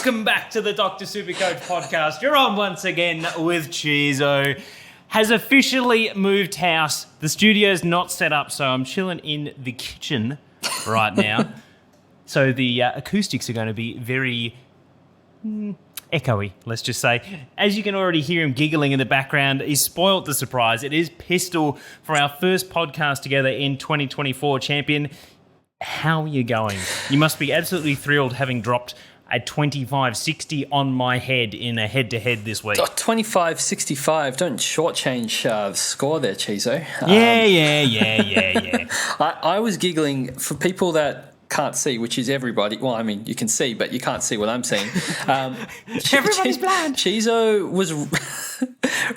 Welcome back to the Dr. Supercoach podcast. You're on once again with CHEEZO. Has officially moved house. The studio's not set up, so I'm chilling in the kitchen right now. So the acoustics are going to be very echoey, let's just say. As you can already hear him giggling in the background, he's spoilt the surprise. It is Pistol for our first podcast together in 2024. Champion, how are you going? You must be absolutely thrilled having dropped a 25-60 on my head in a head-to-head this week. 25-65. Don't shortchange the score there, CHEEZO. Yeah. I was giggling for people that can't see, which is everybody. Well, I mean, you can see, but you can't see what I'm seeing. Everybody's blind. CHEEZO was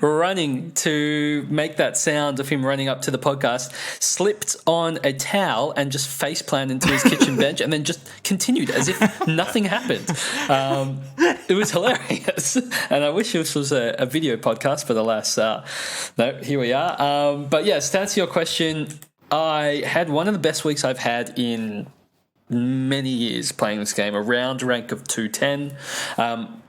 running to make that sound of him running up to the podcast, slipped on a towel and just face planted into his kitchen bench and then just continued as if nothing happened. It was hilarious. And I wish this was a video podcast for the last... no, here we are. But yes, to answer your question, I had one of the best weeks I've had in many years playing this game, a round rank of 210.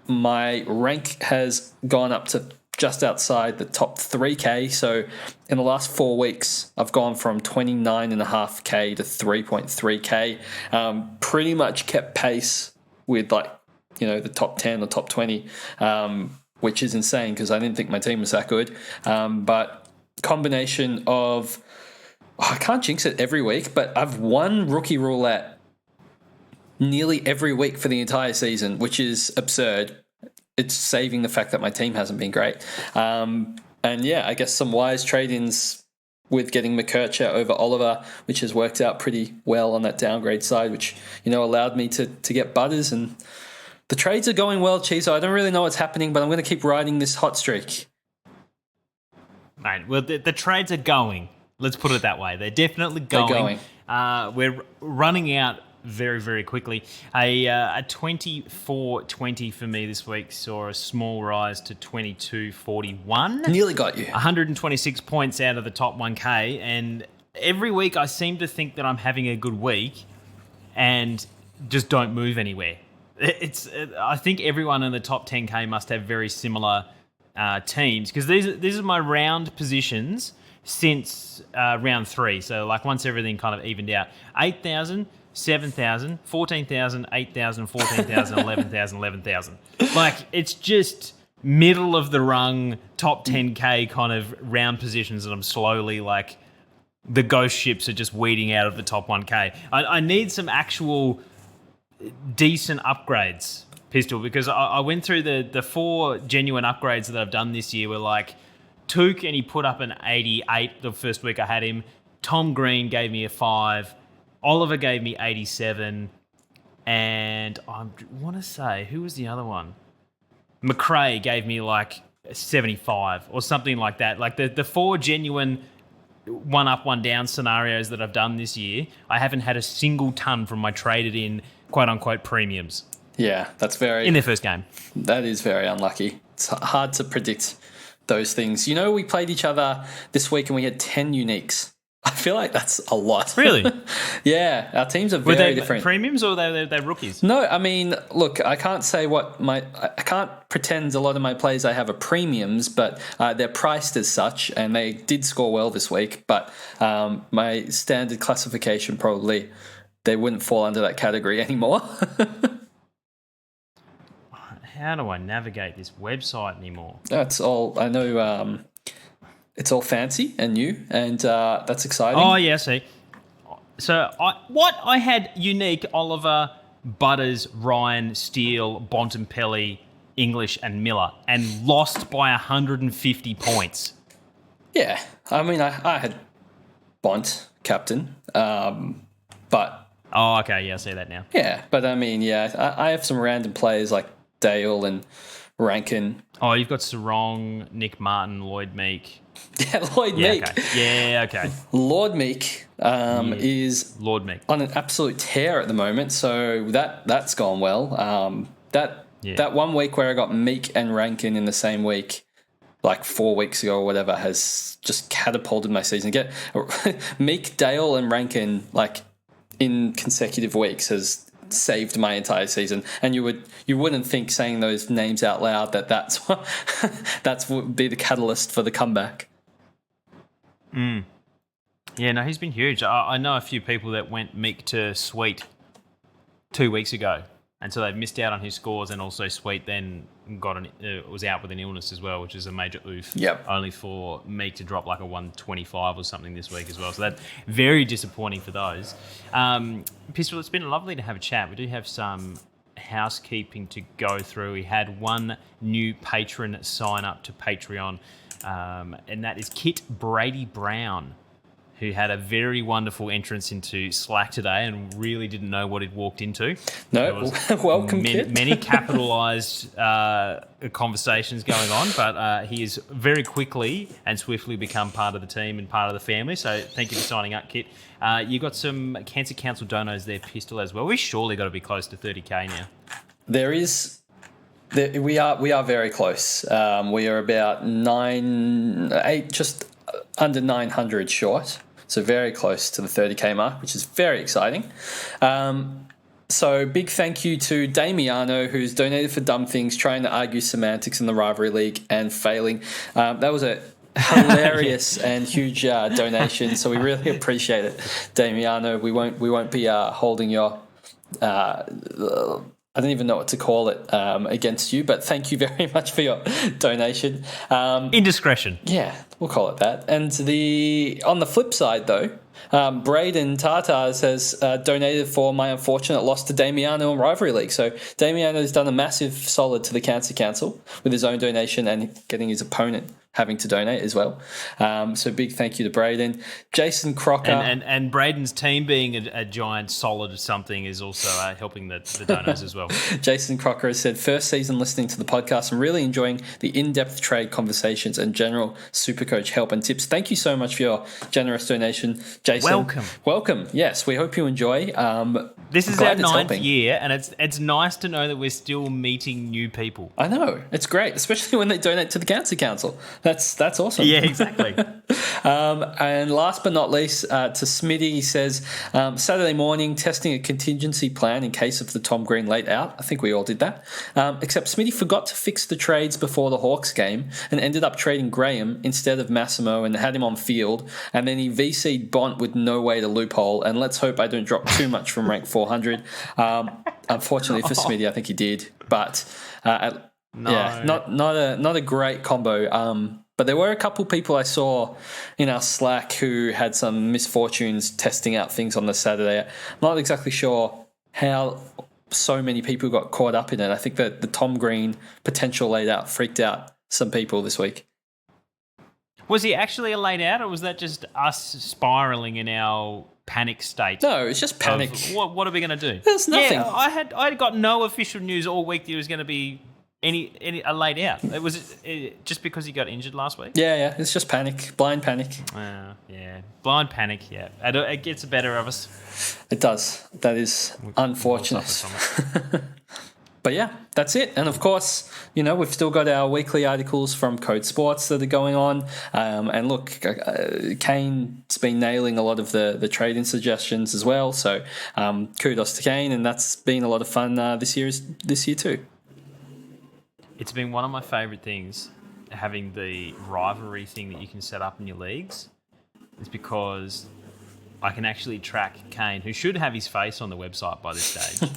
My rank has gone up to just outside the top 3K. So in the last 4 weeks, I've gone from 29.5K to 3.3K. Pretty much kept pace with the top 10 or top 20, which is insane because I didn't think my team was that good. But combination of, I can't jinx it every week, but I've won rookie roulette nearly every week for the entire season, which is absurd. It's saving the fact that my team hasn't been great. And yeah, I guess some wise trade-ins with getting McKercher over Oliver, which has worked out pretty well on that downgrade side, which, allowed me to get Butters. And the trades are going well, CHEEZO. I don't really know what's happening, but I'm going to keep riding this hot streak. Mate, well, the trades are going. Let's put it that way. They're definitely going. We're running out very, very quickly. A 24-20 for me this week saw a small rise to 22-41. Nearly got you. 126 points out of the top 1K. And every week I seem to think that I'm having a good week and just don't move anywhere. I think everyone in the top 10K must have very similar teams, because these are my round positions since round 3. So once everything kind of evened out. 8,000, 7,000, 14,000, 8,000, 14,000, 11,000, 11,000. It's just middle of the rung, top 10K kind of round positions that I'm slowly the ghost ships are just weeding out of the top 1K. I need some actual decent upgrades, Pistol, because I went through the 4 genuine upgrades that I've done this year were Took, and he put up an 88 the first week I had him. Tom Green gave me a 5. Oliver gave me 87. And I want to say, who was the other one? McRae gave me 75 or something like that. The 4 genuine one up, one down scenarios that I've done this year, I haven't had a single ton from my traded in quote unquote premiums. Yeah, that's very... in their first game. That is very unlucky. It's hard to predict those things. We played each other this week and we had 10 uniques. I feel like that's a lot. Really? Yeah, our teams are Were very they different. Premiums or they're rookies? No, I mean, look, I can't say I can't pretend a lot of my players I have are premiums, but they're priced as such, and they did score well this week. But my standard classification, probably they wouldn't fall under that category anymore. How do I navigate this website anymore? That's all I know. It's all fancy and new, and that's exciting. Oh, yeah, see. So I had unique Oliver, Butters, Ryan, Steele, Bontempelli, English, and Miller, and lost by 150 points. Yeah, I mean, I had Bont, captain, but... Oh, okay, yeah, I see that now. Yeah, but I mean, yeah, I have some random players like Dale and Rankin. Oh, you've got Sarong, Nick Martin, Lloyd Meek. Yeah, Lloyd Meek. Okay. Yeah, okay. Lord Meek is Lord Meek on an absolute tear at the moment, so that's gone well. That 1 week where I got Meek and Rankin in the same week, 4 weeks ago or whatever, has just catapulted my season. Get Meek, Dale, and Rankin in consecutive weeks has saved my entire season. And you wouldn't think saying those names out loud that's what would be the catalyst for the comeback. Yeah, no, he's been huge. I know a few people that went Meek to Sweet 2 weeks ago, and so they've missed out on his scores, and also Sweet then was out with an illness as well, which is a major oof. Yep. Only for Meek to drop like a 125 or something this week as well. So that's very disappointing for those. Pistol, it's been lovely to have a chat. We do have some housekeeping to go through. We had one new patron sign up to Patreon, and that is Kit Brady Brown, who had a very wonderful entrance into Slack today and really didn't know what he'd walked into. No, welcome, Kit. Many capitalised conversations going on, but he has very quickly and swiftly become part of the team and part of the family. So thank you for signing up, Kit. You got some Cancer Council donos there, Pistol, as well. We surely got to be close to 30K now. We are very close. We are about 8, just under 900 short. So very close to the 30K mark, which is very exciting. So big thank you to Damiano, who's donated for dumb things, trying to argue semantics in the rivalry league and failing. That was a hilarious and huge donation. So we really appreciate it, Damiano. We won't be holding your I don't even know what to call it against you, but thank you very much for your donation. Indiscretion. Yeah, we'll call it that. And on the flip side, though, Braden Tartars has donated for my unfortunate loss to Damiano in Rivalry League. So Damiano has done a massive solid to the Cancer Council with his own donation and getting his opponent having to donate as well. So big thank you to Braden. Jason Crocker. And Braden's team being a giant solid something is also helping the donors as well. Jason Crocker has said, first season listening to the podcast, I'm really enjoying the in-depth trade conversations and general SuperCoach help and tips. Thank you so much for your generous donation, Jason. Welcome. Yes, we hope you enjoy. This is our 9th year, and it's nice to know that we're still meeting new people. I know. It's great, especially when they donate to the Cancer Council. That's awesome. Yeah, exactly. And last but not least, to Smitty, he says, Saturday morning, testing a contingency plan in case of the Tom Green late out. I think we all did that. Except Smitty forgot to fix the trades before the Hawks game and ended up trading Graham instead of Massimo and had him on field. And then he VC'd Bont with no way to loophole. And let's hope I don't drop too much from rank 400. Unfortunately for Smitty, I think he did. But yeah, not a great combo. But there were a couple people I saw in our Slack who had some misfortunes testing out things on the Saturday. I'm not exactly sure how so many people got caught up in it. I think that the Tom Green potential laid out freaked out some people this week. Was he actually a laid out, or was that just us spiraling in our panic state? No, it's just panic. What are we going to do? There's nothing. Yeah, I got no official news all week that he was going to be a laid out. It was just because he got injured last week. Yeah, it's just panic, blind panic. Yeah, blind panic. Yeah, it gets the better of us. It does. That is unfortunate. But yeah, that's it. And of course, we've still got our weekly articles from Code Sports that are going on. And look, Kane's been nailing a lot of the trading suggestions as well. So kudos to Kane, and that's been a lot of fun this year too. It's been one of my favourite things, having the rivalry thing that you can set up in your leagues. It's because I can actually track Kane, who should have his face on the website by this stage.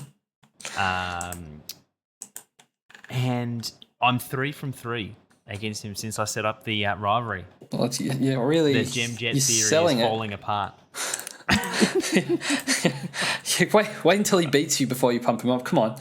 And I'm 3 from 3 against him since I set up the rivalry. Well, really. The Gem Jet theory is falling apart. Wait until he beats you before you pump him up. Come on.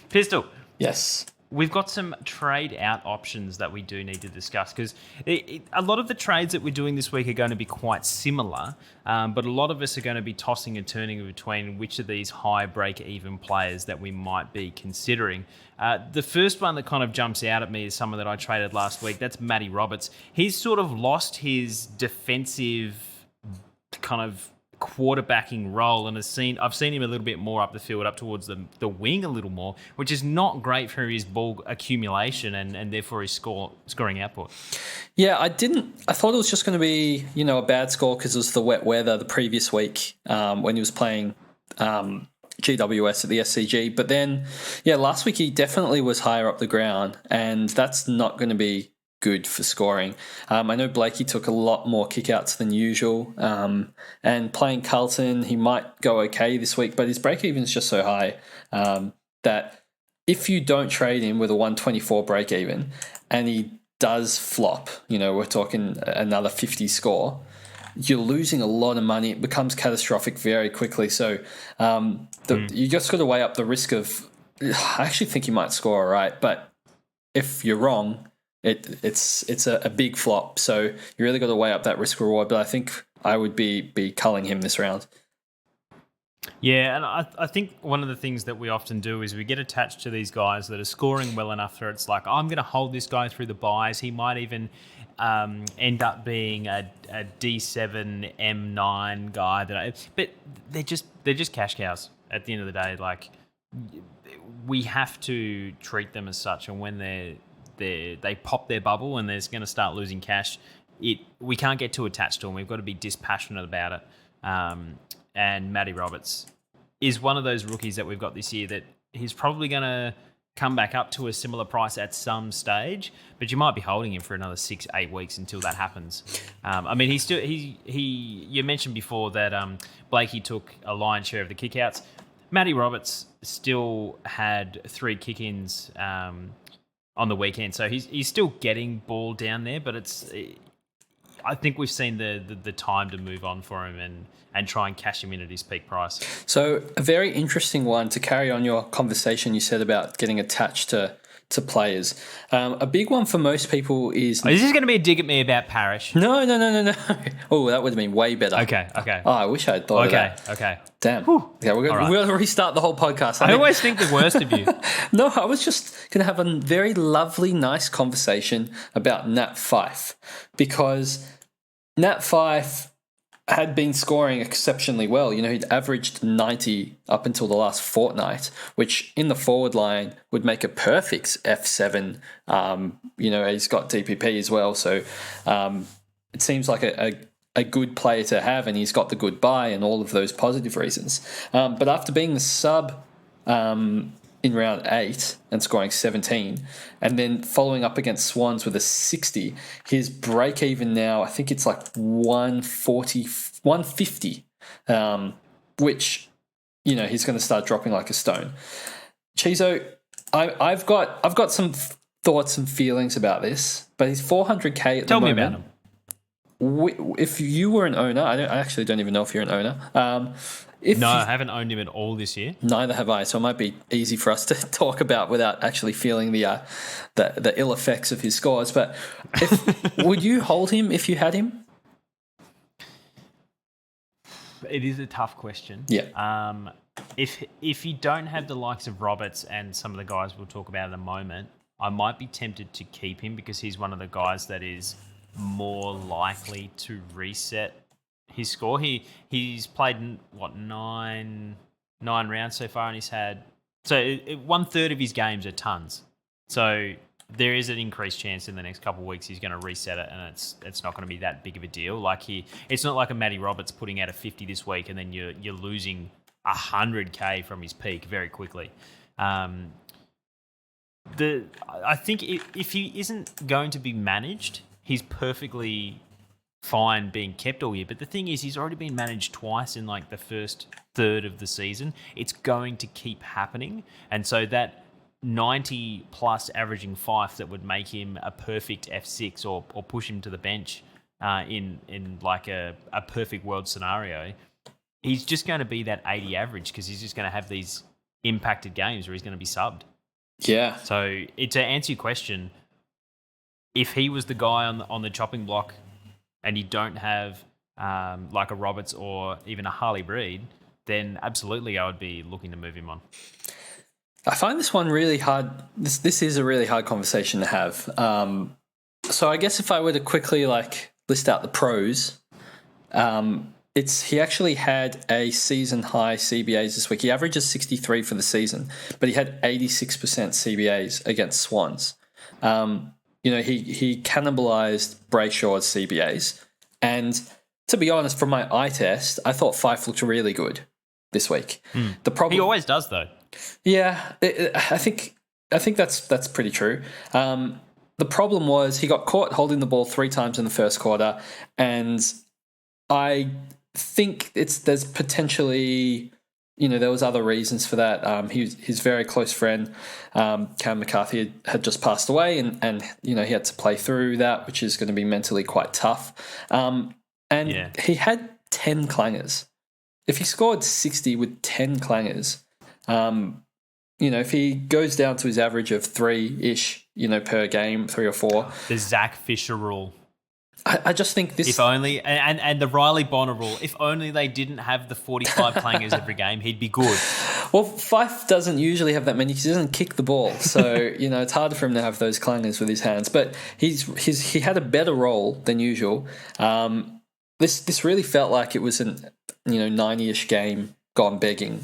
Pistol. Yes. We've got some trade out options that we do need to discuss, because a lot of the trades that we're doing this week are going to be quite similar, but a lot of us are going to be tossing and turning between which of these high break-even players that we might be considering. The first one that kind of jumps out at me is someone that I traded last week. That's Matty Roberts. He's sort of lost his defensive kind of quarterbacking role, and I've seen him a little bit more up the field, up towards the wing a little more, which is not great for his ball accumulation and therefore his scoring output. Yeah, I thought it was just going to be, a bad score because it was the wet weather the previous week when he was playing GWS at the SCG. But then, last week he definitely was higher up the ground, and that's not going to be good for scoring. I know Blakey took a lot more kickouts than usual, and playing Carlton, he might go okay this week, but his break-even is just so high that if you don't trade him with a 124 break-even and he does flop, we're talking another 50 score, you're losing a lot of money. It becomes catastrophic very quickly. So you just got to weigh up the risk of, I actually think he might score all right, but if you're wrong, it's a big flop, so you really got to weigh up that risk reward. But I think I would be culling him this round. Yeah, and I think one of the things that we often do is we get attached to these guys that are scoring well enough that it's like, I'm going to hold this guy through the buys. He might even end up being a D7 M9 guy but they're just cash cows at the end of the day. Like, we have to treat them as such, and when they pop their bubble and they're going to start losing cash, we can't get too attached to them. We've got to be dispassionate about it. And Matty Roberts is one of those rookies that we've got this year that he's probably going to come back up to a similar price at some stage, but you might be holding him for another 6-8 weeks until that happens. I mean, you mentioned before that Blakey took a lion's share of the kickouts. Matty Roberts still had 3 kick-ins on the weekend, so he's still getting ball down there, but I think we've seen the time to move on for him and try and cash him in at his peak price. So a very interesting one to carry on your conversation you said about getting attached to players. A big one for most people is... Is this going to be a dig at me about Parrish? No. Oh, that would have been way better. Okay. Oh, I wish I had thought of that. Okay. Damn. Whew. Yeah, we're going to restart the whole podcast. I always think the worst of you. No, I was just going to have a very lovely, nice conversation about Nat Fyfe, because Nat Fyfe had been scoring exceptionally well. He'd averaged 90 up until the last fortnight, which in the forward line would make a perfect F7. He's got DPP as well, so it seems like a good player to have, and he's got the good buy and all of those positive reasons. But after being the sub in round 8 and scoring 17, and then following up against Swans with a 60, his break even now, I think it's like 150, which, he's going to start dropping like a stone. CHEEZO, I've got some thoughts and feelings about this, but he's 400k at the moment. Tell me about him. If you were an owner, I actually don't even know if you're an owner. I haven't owned him at all this year. Neither have I, so it might be easy for us to talk about without actually feeling the ill effects of his scores. But would you hold him if you had him? It is a tough question. Yeah. If you don't have the likes of Roberts and some of the guys we'll talk about in a moment, I might be tempted to keep him because he's one of the guys that is more likely to reset his score. He's played 9 rounds so far, and he's had 1/3 of his games are tons. So there is an increased chance in the next couple of weeks he's going to reset it, and it's not going to be that big of a deal. It's not like a Matty Roberts putting out a 50 this week, and then you're losing 100k from his peak very quickly. I think if he isn't going to be managed, he's perfectly fine being kept all year. But the thing is, he's already been managed twice in the first third of the season. It's going to keep happening. And so that 90 plus averaging Fyfe that would make him a perfect F6 or push him to the bench in a perfect world scenario, he's just going to be that 80 average because he's just going to have these impacted games where he's going to be subbed. Yeah. So to answer your question, if he was the guy on the chopping block and you don't have like a Roberts or even a Harley Breed, then absolutely I would be looking to move him on. I find this one really hard. This is a really hard conversation to have. So I guess if I were to quickly list out the pros, he actually had a season high CBAs this week. He averages 63 for the season, but he had 86% CBAs against Swans. He cannibalized Brayshaw's CBAs. And to be honest, from my eye test, I thought Fife looked really good this week. The problem, he always does, though. Yeah, I think that's pretty true. The problem was he got caught holding the ball 3 times in the first quarter, and I think there's potentially, there was other reasons for that. His very close friend, Cam McCarthy, had just passed away, and he had to play through that, which is going to be mentally quite tough. He had 10 clangers. If he scored 60 with 10 clangers, if he goes down to his average of 3-ish, per game, 3 or 4. The Zach Fisher rule. I just think this... If only, and the Riley Bonner rule, if only they didn't have the 45 clangers every game, he'd be good. Well, Fife doesn't usually have that many because he doesn't kick the ball. So, it's harder for him to have those clangers with his hands. But he had a better role than usual. This really felt like it was an 90-ish game gone begging.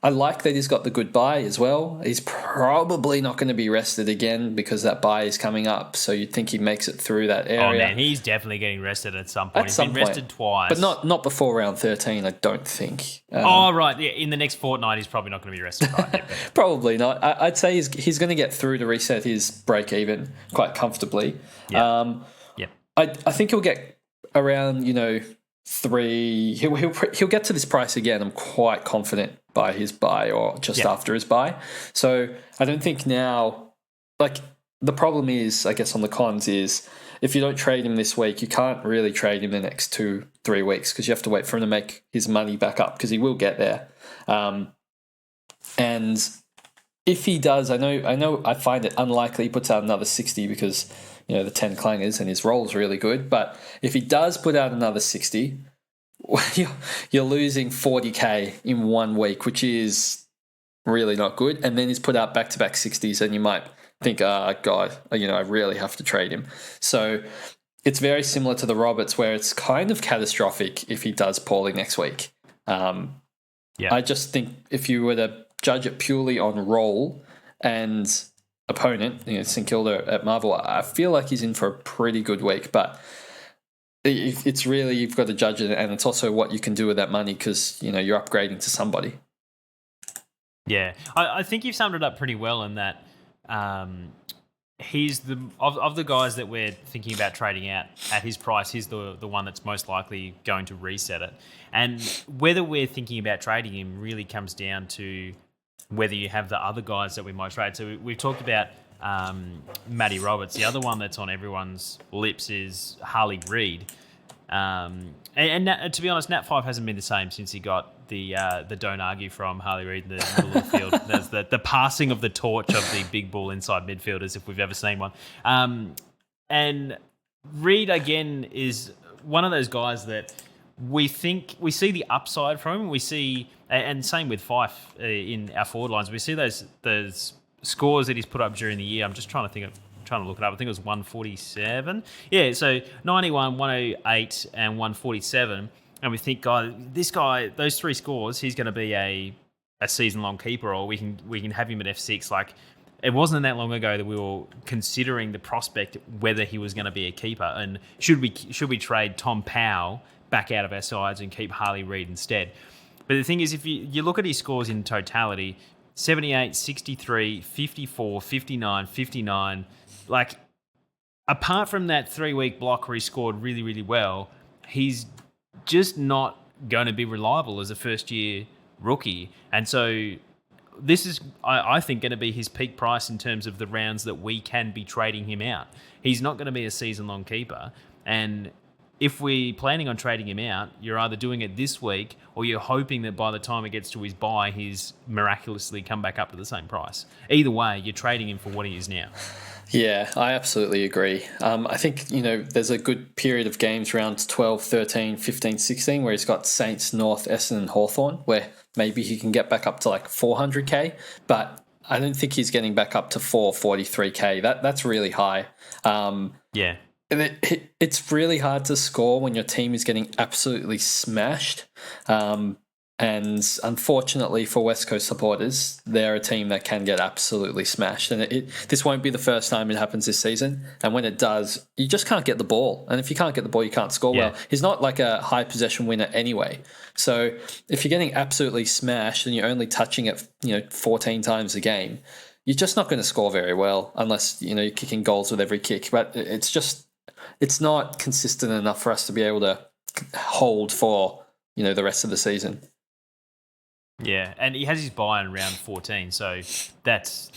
I like that he's got the good bye as well. He's probably not going to be rested again because that bye is coming up. So you'd think he makes it through that area. Oh man, he's definitely getting rested at some point. He's been rested twice, but not before round 13. I don't think. Right, yeah. In the next fortnight, he's probably not going to be rested. Right, yeah, probably not. I'd say he's going to get through to reset his break even quite comfortably. Yeah. I think he'll get around 3. He'll get to this price again. I'm quite confident by his buy or just after his buy. So I don't think now, the problem is, I guess on the cons is if you don't trade him this week, you can't really trade him the next 2-3 weeks because you have to wait for him to make his money back up because he will get there. And if he does, I find it unlikely he puts out another 60 because the 10 clangers and his roll's really good. But if he does put out another 60, you're losing 40k in 1 week, which is really not good. And then he's put out back-to-back 60s, and you might think, God, I really have to trade him. So it's very similar to the Roberts, where it's kind of catastrophic if he does poorly next week. I just think if you were to judge it purely on roll and opponent, St Kilda at Marvel, I feel like he's in for a pretty good week, but it's really, you've got to judge it, and it's also what you can do with that money because you're upgrading to somebody. Yeah, I think you've summed it up pretty well in that he's of the guys that we're thinking about trading out at his price, he's the one that's most likely going to reset it. And whether we're thinking about trading him really comes down to whether you have the other guys that we might trade. So we've talked about Matty Roberts. The other one that's on everyone's lips is Harley Reid. And to be honest, Nat 5 hasn't been the same since he got the don't argue from Harley Reid in the middle of the field. There's the passing of the torch of the big bull inside midfielders, if we've ever seen one. And Reid, again, is one of those guys that we see the upside from him. We see, and same with Fife in our forward lines, we see those scores that he's put up during the year. I'm just trying to look it up. I think it was 147. Yeah, so 91, 108, and 147. And we think, God, this guy, those 3 scores, he's going to be a season-long keeper, or we can have him at F6. Like, it wasn't that long ago that we were considering the prospect whether he was going to be a keeper, and should we trade Tom Powell back out of our sides and keep Harley Reid instead. But the thing is, if you look at his scores in totality, 78, 63, 54, 59, 59, like, apart from that 3-week block where he scored really, really well, he's just not going to be reliable as a first-year rookie. And so this is, I think, going to be his peak price in terms of the rounds that we can be trading him out. He's not going to be a season-long keeper. And if we're planning on trading him out, you're either doing it this week or you're hoping that by the time it gets to his buy, he's miraculously come back up to the same price. Either way, you're trading him for what he is now. Yeah, I absolutely agree. I think, there's a good period of games rounds 12, 13, 15, 16 where he's got Saints, North, Essendon and Hawthorn, where maybe he can get back up to like 400k, but I don't think he's getting back up to 443k. That's really high. Yeah. It's really hard to score when your team is getting absolutely smashed. And unfortunately for West Coast supporters, they're a team that can get absolutely smashed. And this won't be the first time it happens this season. And when it does, you just can't get the ball. And if you can't get the ball, you can't score well. He's not like a high possession winner anyway. So if you're getting absolutely smashed and you're only touching it, 14 times a game, you're just not going to score very well unless, you're kicking goals with every kick. But it's not consistent enough for us to be able to hold for, the rest of the season. Yeah, and he has his bye in round 14, so that's,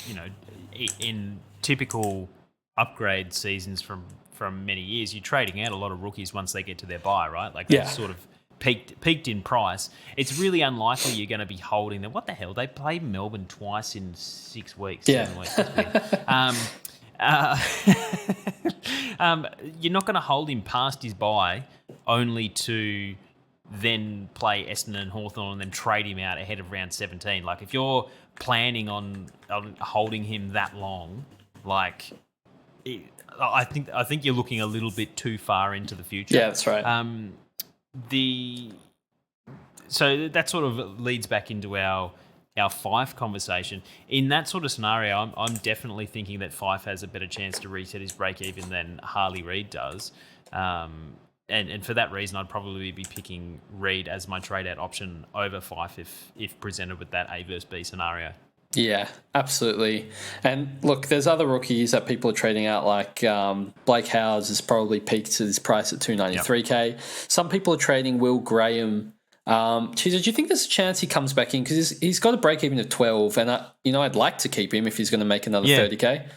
in typical upgrade seasons from many years, you're trading out a lot of rookies once they get to their bye, right? Like they've sort of peaked in price. It's really unlikely you're going to be holding them. What the hell? They played Melbourne twice in 6 weeks. Yeah. 7 weeks. You're not going to hold him past his bye only to then play Essendon and Hawthorn and then trade him out ahead of round 17. Like, if you're planning on holding him that long, I think you're looking a little bit too far into the future. Yeah, that's right. So that sort of leads back into our Fife conversation. In that sort of scenario, I'm definitely thinking that Fife has a better chance to reset his break even than Harley Reid does. And for that reason, I'd probably be picking Reid as my trade-out option over Fife if presented with that A versus B scenario. Yeah, absolutely. And look, there's other rookies that people are trading out, like Blake Howes has probably peaked to this price at $293K. Yep. Some people are trading Will Graham. CHEEZO, do you think there's a chance he comes back in? Because he's got a break-even of 12, and I'd like to keep him if he's going to make another 30K.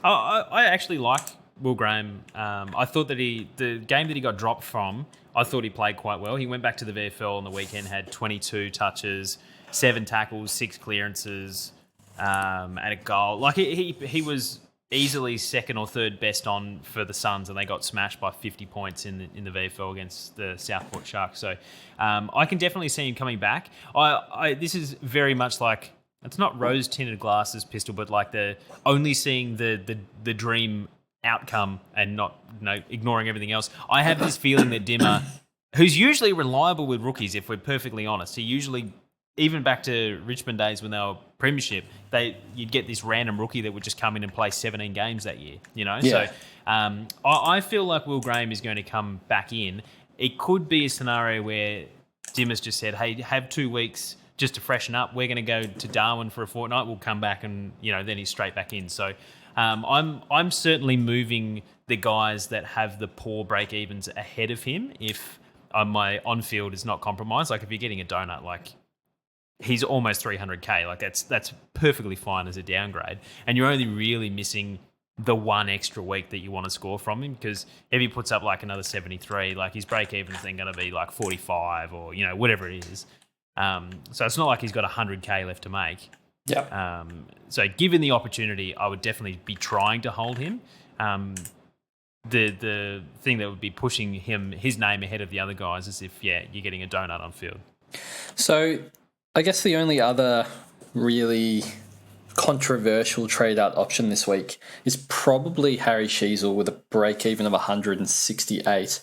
I actually like Will Graham. I thought that the game that he got dropped from, I thought he played quite well. He went back to the VFL on the weekend, had 22 touches, 7 tackles, 6 clearances, and a goal. Like he was easily second or third best on for the Suns, and they got smashed by 50 points in the VFL against the Southport Sharks. So I can definitely see him coming back. This is very much like, it's not rose-tinted glasses, Pistol, but like the only seeing the dream outcome and not ignoring everything else. I have this feeling that Dimmer, who's usually reliable with rookies, if we're perfectly honest, he usually, even back to Richmond days when they were premiership, you'd get this random rookie that would just come in and play 17 games that year. Yeah. So I feel like Will Graham is going to come back in. It could be a scenario where Dimmer's just said, hey, have 2 weeks just to freshen up. We're going to go to Darwin for a fortnight. We'll come back and then he's straight back in. So I'm certainly moving the guys that have the poor break evens ahead of him if my on-field is not compromised. Like if you're getting a donut, like he's almost 300K. Like that's perfectly fine as a downgrade, and you're only really missing the one extra week that you want to score from him, because if he puts up like another 73, like his break even's then going to be like 45 or whatever it is. So it's not like he's got 100K left to make. Yeah. So given the opportunity, I would definitely be trying to hold him. The thing that would be pushing his name ahead of the other guys is if you're getting a donut on field. So I guess the only other really controversial trade-out option this week is probably Harry CHEEZO with a break-even of 168.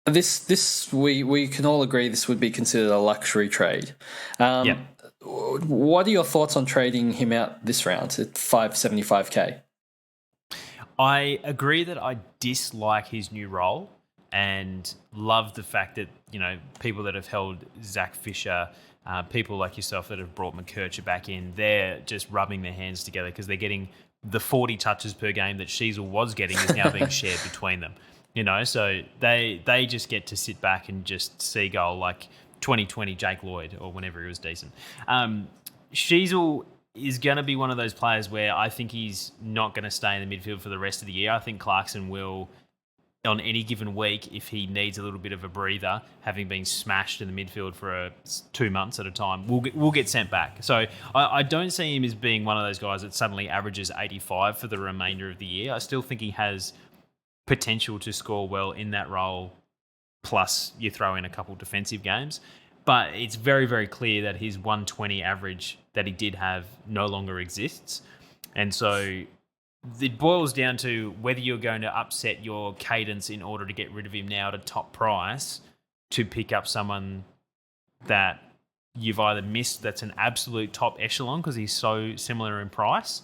This we can all agree this would be considered a luxury trade. What are your thoughts on trading him out this round at 575K? I agree that I dislike his new role and love the fact that, people that have held Zach Fisher, people like yourself that have brought McKercher back in, they're just rubbing their hands together because they're getting the 40 touches per game that CHEEZO was getting is now being shared between them. So they just get to sit back and just seagull like 2020 Jake Lloyd or whenever he was decent. CHEEZO is going to be one of those players where I think he's not going to stay in the midfield for the rest of the year. I think Clarkson will, on any given week, if he needs a little bit of a breather, having been smashed in the midfield for 2 months at a time, will get sent back. So I don't see him as being one of those guys that suddenly averages 85 for the remainder of the year. I still think he has potential to score well in that role, plus you throw in a couple defensive games. But it's very, very clear that his 120 average that he did have no longer exists. And so it boils down to whether you're going to upset your cadence in order to get rid of him now at a top price to pick up someone that you've either missed that's an absolute top echelon because he's so similar in price.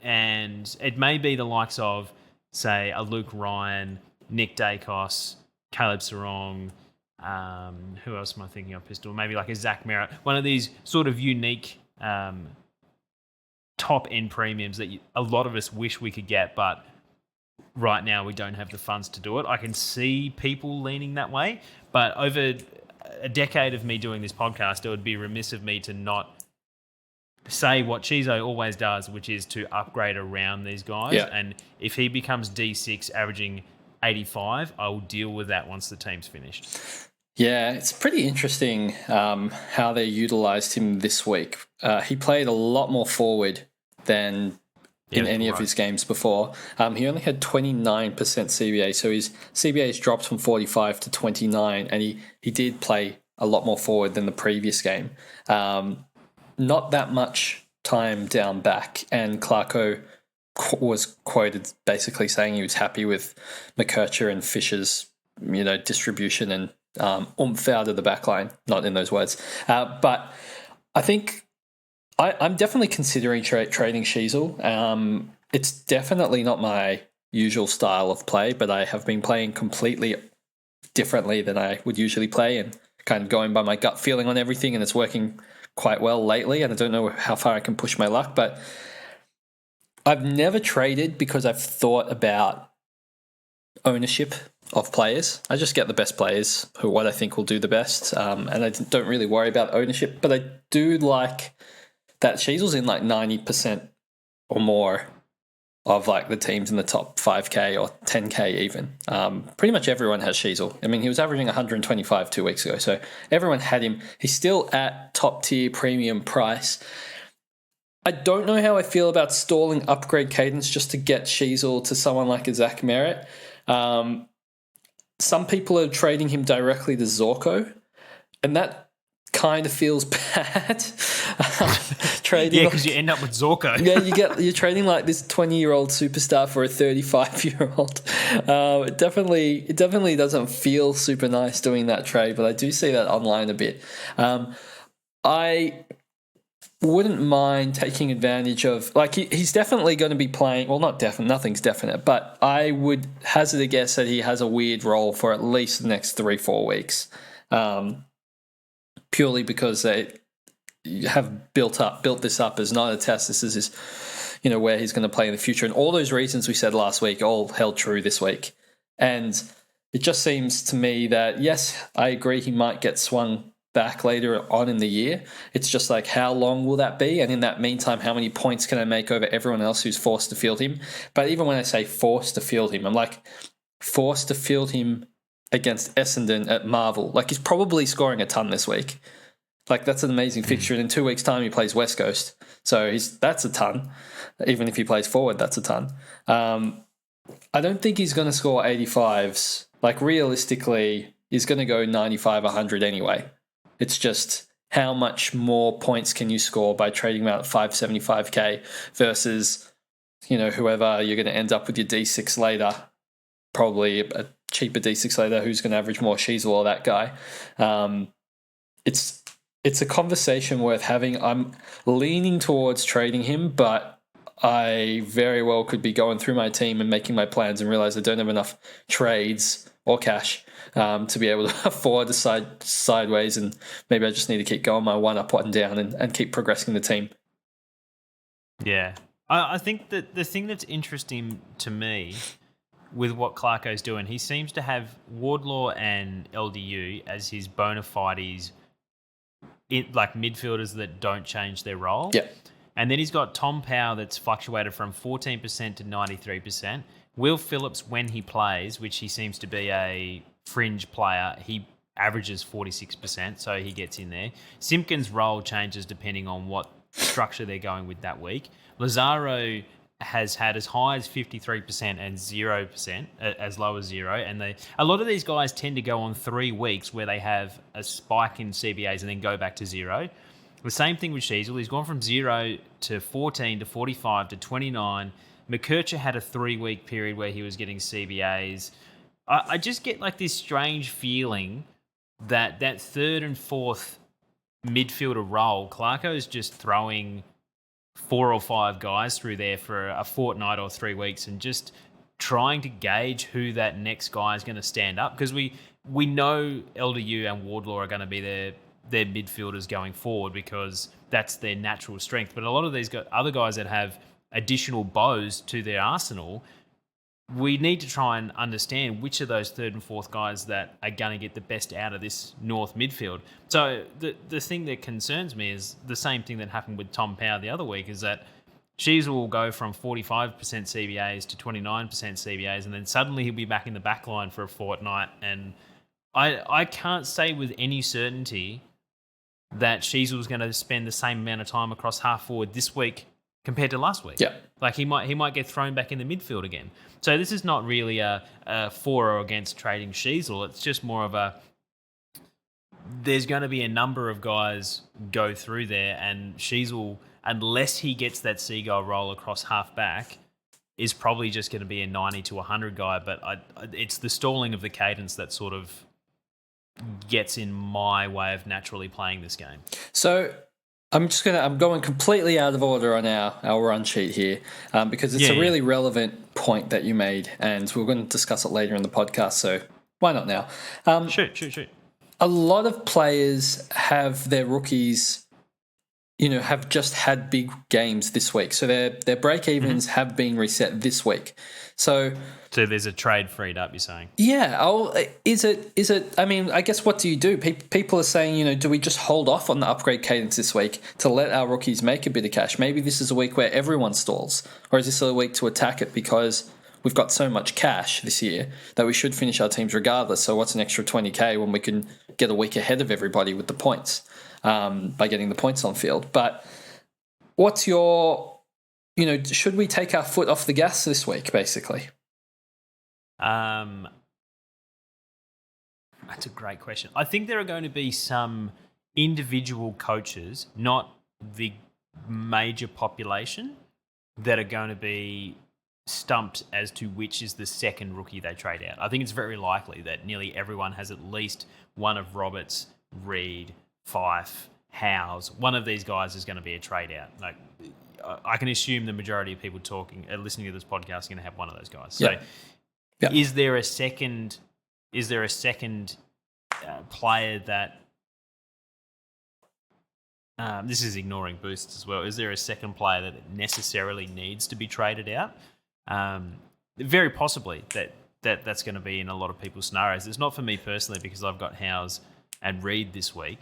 And it may be the likes of, say, a Luke Ryan, Nick Dacos, Caleb Sarong. Who else am I thinking of, Pistol? Maybe like a Zach Merritt. One of these sort of unique top-end premiums that a lot of us wish we could get, but right now we don't have the funds to do it. I can see people leaning that way, but over a decade of me doing this podcast, it would be remiss of me to not say what CHEEZO always does, which is to upgrade around these guys. Yeah. And if he becomes D6 averaging 85, I will deal with that once the team's finished. Yeah, it's pretty interesting how they utilised him this week. He played a lot more forward than in any of his games before. He only had 29% CBA, so his CBA has dropped from 45 to 29, and he did play a lot more forward than the previous game. Not that much time down back, and Clarko was quoted basically saying he was happy with McKercher and Fisher's, distribution and oomph out of the back line. Not in those words. But I think I'm definitely considering trading CHEEZO. It's definitely not my usual style of play, but I have been playing completely differently than I would usually play and kind of going by my gut feeling on everything, and it's working quite well lately, and I don't know how far I can push my luck, but I've never traded because I've thought about ownership of players. I just get the best players what I think will do the best, and I don't really worry about ownership, but I do like that CHEEZO's in like 90% or more of like the teams in the top 5K or 10K even. Pretty much everyone has CHEEZO. I mean, he was averaging 125 2 weeks ago, so everyone had him. He's still at top tier premium price. I don't know how I feel about stalling upgrade cadence just to get CHEEZO to someone like a Zach Merritt. Some people are trading him directly to Zorko, and that kind of feels bad. Trading, yeah, because you end up with Zorko. Yeah, you're trading like this 20-year-old superstar for a 35-year-old. It definitely doesn't feel super nice doing that trade, but I do see that online a bit. I wouldn't mind taking advantage of, like, he's definitely going to be playing, well, not definite, nothing's definite, but I would hazard a guess that he has a weird role for at least the next 3-4 weeks. Purely because they have built this up as not a test. This is where he's going to play in the future. And all those reasons we said last week all held true this week. And it just seems to me that, yes, I agree he might get swung back later on in the year. It's just like, how long will that be? And in that meantime, how many points can I make over everyone else who's forced to field him? But even when I say forced to field him, I'm like, forced to field him against Essendon at Marvel. Like, he's probably scoring a ton this week. Like, that's an amazing fixture. And in 2 weeks' time, he plays West Coast. So that's a ton. Even if he plays forward, that's a ton. I don't think he's going to score 85s. Like, realistically, he's going to go 95, 100 anyway. It's just how much more points can you score by trading him out at 575k versus, whoever you're going to end up with your D6 later. Probably a cheaper D6 later who's going to average more CHEEZO or that guy. It's a conversation worth having. I'm leaning towards trading him, but I very well could be going through my team and making my plans and realize I don't have enough trades or cash to be able to afford to sideways, and maybe I just need to keep going my one up, one down, and keep progressing the team. Yeah. I think that the thing that's interesting to me with what Clarko's doing, he seems to have Wardlaw and LDU as his bona fides, like midfielders that don't change their role. Yeah. And then he's got Tom Powell that's fluctuated from 14% to 93%. Will Phillips, when he plays, which he seems to be a fringe player, he averages 46%, so he gets in there. Simpkins' role changes depending on what structure they're going with that week. Lazaro has had as high as 53% and 0%, as low as 0. And a lot of these guys tend to go on 3 weeks where they have a spike in CBAs and then go back to 0. The same thing with CHEEZO. He's gone from 0 to 14 to 45 to 29. McKercher had a 3-week period where he was getting CBAs. I just get like this strange feeling that third and fourth midfielder role, Clarko's just throwing 4 or 5 guys through there for a fortnight or 3 weeks and just trying to gauge who that next guy is going to stand up, because we know LDU and Wardlaw are going to be their midfielders going forward because that's their natural strength. But a lot of these other guys that have additional bows to their arsenal, we need to try and understand which of those third and fourth guys that are going to get the best out of this North midfield. So the thing that concerns me is the same thing that happened with Tom Power the other week, is that CHEEZO will go from 45% CBAs to 29% CBAs, and then suddenly he'll be back in the back line for a fortnight. And I can't say with any certainty that CHEEZO was going to spend the same amount of time across half forward this week compared to last week. Yeah. Like he might get thrown back in the midfield again. So this is not really a for or against trading CHEEZO. It's just more of there's going to be a number of guys go through there, and CHEEZO, unless he gets that seagull roll across half back, is probably just going to be a 90 to 100 guy. But it's the stalling of the cadence that sort of gets in my way of naturally playing this game. So I'm going completely out of order on our run sheet here, because it's a really relevant point that you made, and we're going to discuss it later in the podcast. So why not now? Shoot. A lot of players have their rookies, have just had big games this week. So their break-evens have been reset this week. So there's a trade freed up, you're saying? Yeah. Is it? I mean, I guess what do you do? People are saying, do we just hold off on the upgrade cadence this week to let our rookies make a bit of cash? Maybe this is a week where everyone stalls, or is this a week to attack it because we've got so much cash this year that we should finish our teams regardless? So what's an extra 20K when we can get a week ahead of everybody with the points, by getting the points on field? But what's your, should we take our foot off the gas this week, basically? That's a great question. I think there are going to be some individual coaches, not the major population, that are going to be stumped as to which is the second rookie they trade out. I think it's very likely that nearly everyone has at least one of Roberts, Reed, Fife, Howes. One of these guys is going to be a trade out. Like, I can assume the majority of people listening to this podcast are going to have one of those guys. So, is there a second player that? This is ignoring boosts as well. Is there a second player that necessarily needs to be traded out? Very possibly that's going to be in a lot of people's scenarios. It's not for me personally because I've got Howes and Reed this week.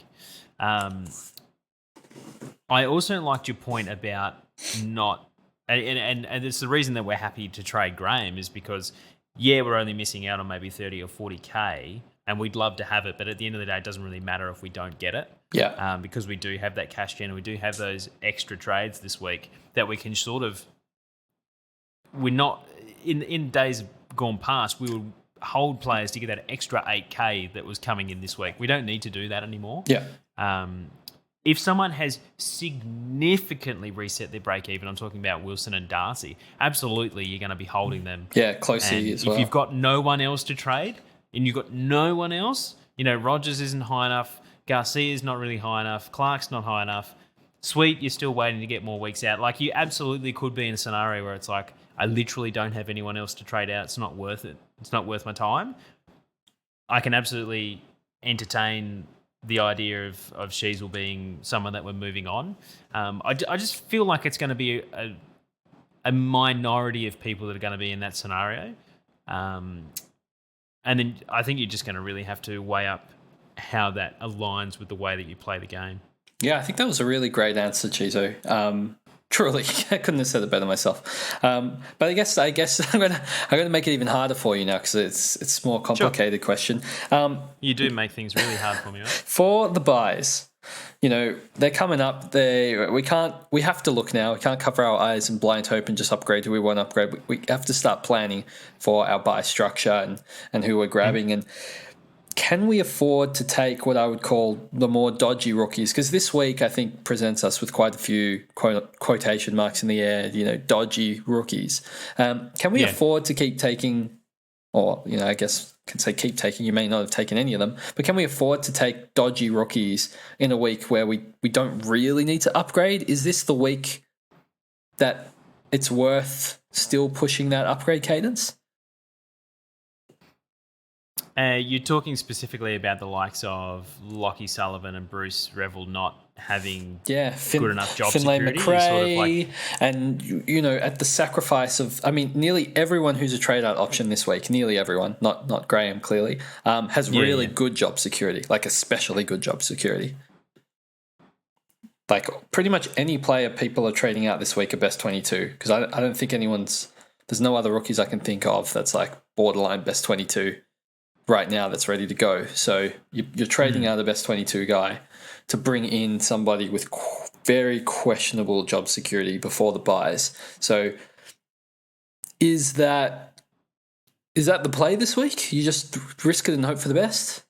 I also liked your point about not, and it's the reason that we're happy to trade Graham is because, we're only missing out on maybe 30 or 40K, and we'd love to have it, but at the end of the day, it doesn't really matter if we don't get it. Yeah. Because we do have that cash gen, and we do have those extra trades this week that we can sort of. We're not in days gone past. We would hold players to get that extra 8K that was coming in this week. We don't need to do that anymore. Yeah. If someone has significantly reset their break even, I'm talking about Wilson and Darcy, absolutely you're going to be holding them. Yeah, closely as well. If you've got no one else to trade and you've got no one else, Rogers isn't high enough, Garcia's not really high enough, Clark's not high enough, Sweet, you're still waiting to get more weeks out. Like, you absolutely could be in a scenario where it's like, I literally don't have anyone else to trade out. It's not worth it. It's not worth my time. I can absolutely entertain the idea of CHEEZO being someone that we're moving on. I just feel like it's going to be a minority of people that are going to be in that scenario. And then I think you're just going to really have to weigh up how that aligns with the way that you play the game. Yeah, I think that was a really great answer, CHEEZO. Truly, I couldn't have said it better myself. But I guess I'm gonna make it even harder for you now because it's a more complicated question. You do make things really hard for me, right? For the buys, they're coming up. We have to look now. We can't cover our eyes and blind hope and just upgrade who we want to upgrade. We have to start planning for our buy structure and who we're grabbing. And can we afford to take what I would call the more dodgy rookies? Because this week, I think, presents us with quite a few quotation marks in the air, dodgy rookies. Can we afford to keep taking, or, I guess I can say keep taking, you may not have taken any of them, but can we afford to take dodgy rookies in a week where we don't really need to upgrade? Is this the week that it's worth still pushing that upgrade cadence? You're talking specifically about the likes of Lockie Sullivan and Bruce Revel not having good enough job Finlay security. McRae, and at the sacrifice of, nearly everyone who's a trade out option this week, nearly everyone, not Graham clearly, has really good job security, like especially good job security. Like pretty much any player people are trading out this week are best 22, because I don't think there's no other rookies I can think of that's like borderline best 22 right now that's ready to go. So you're trading out the best 22 guy to bring in somebody with very questionable job security before the buys. So is that the play this week? You just risk it and hope for the best?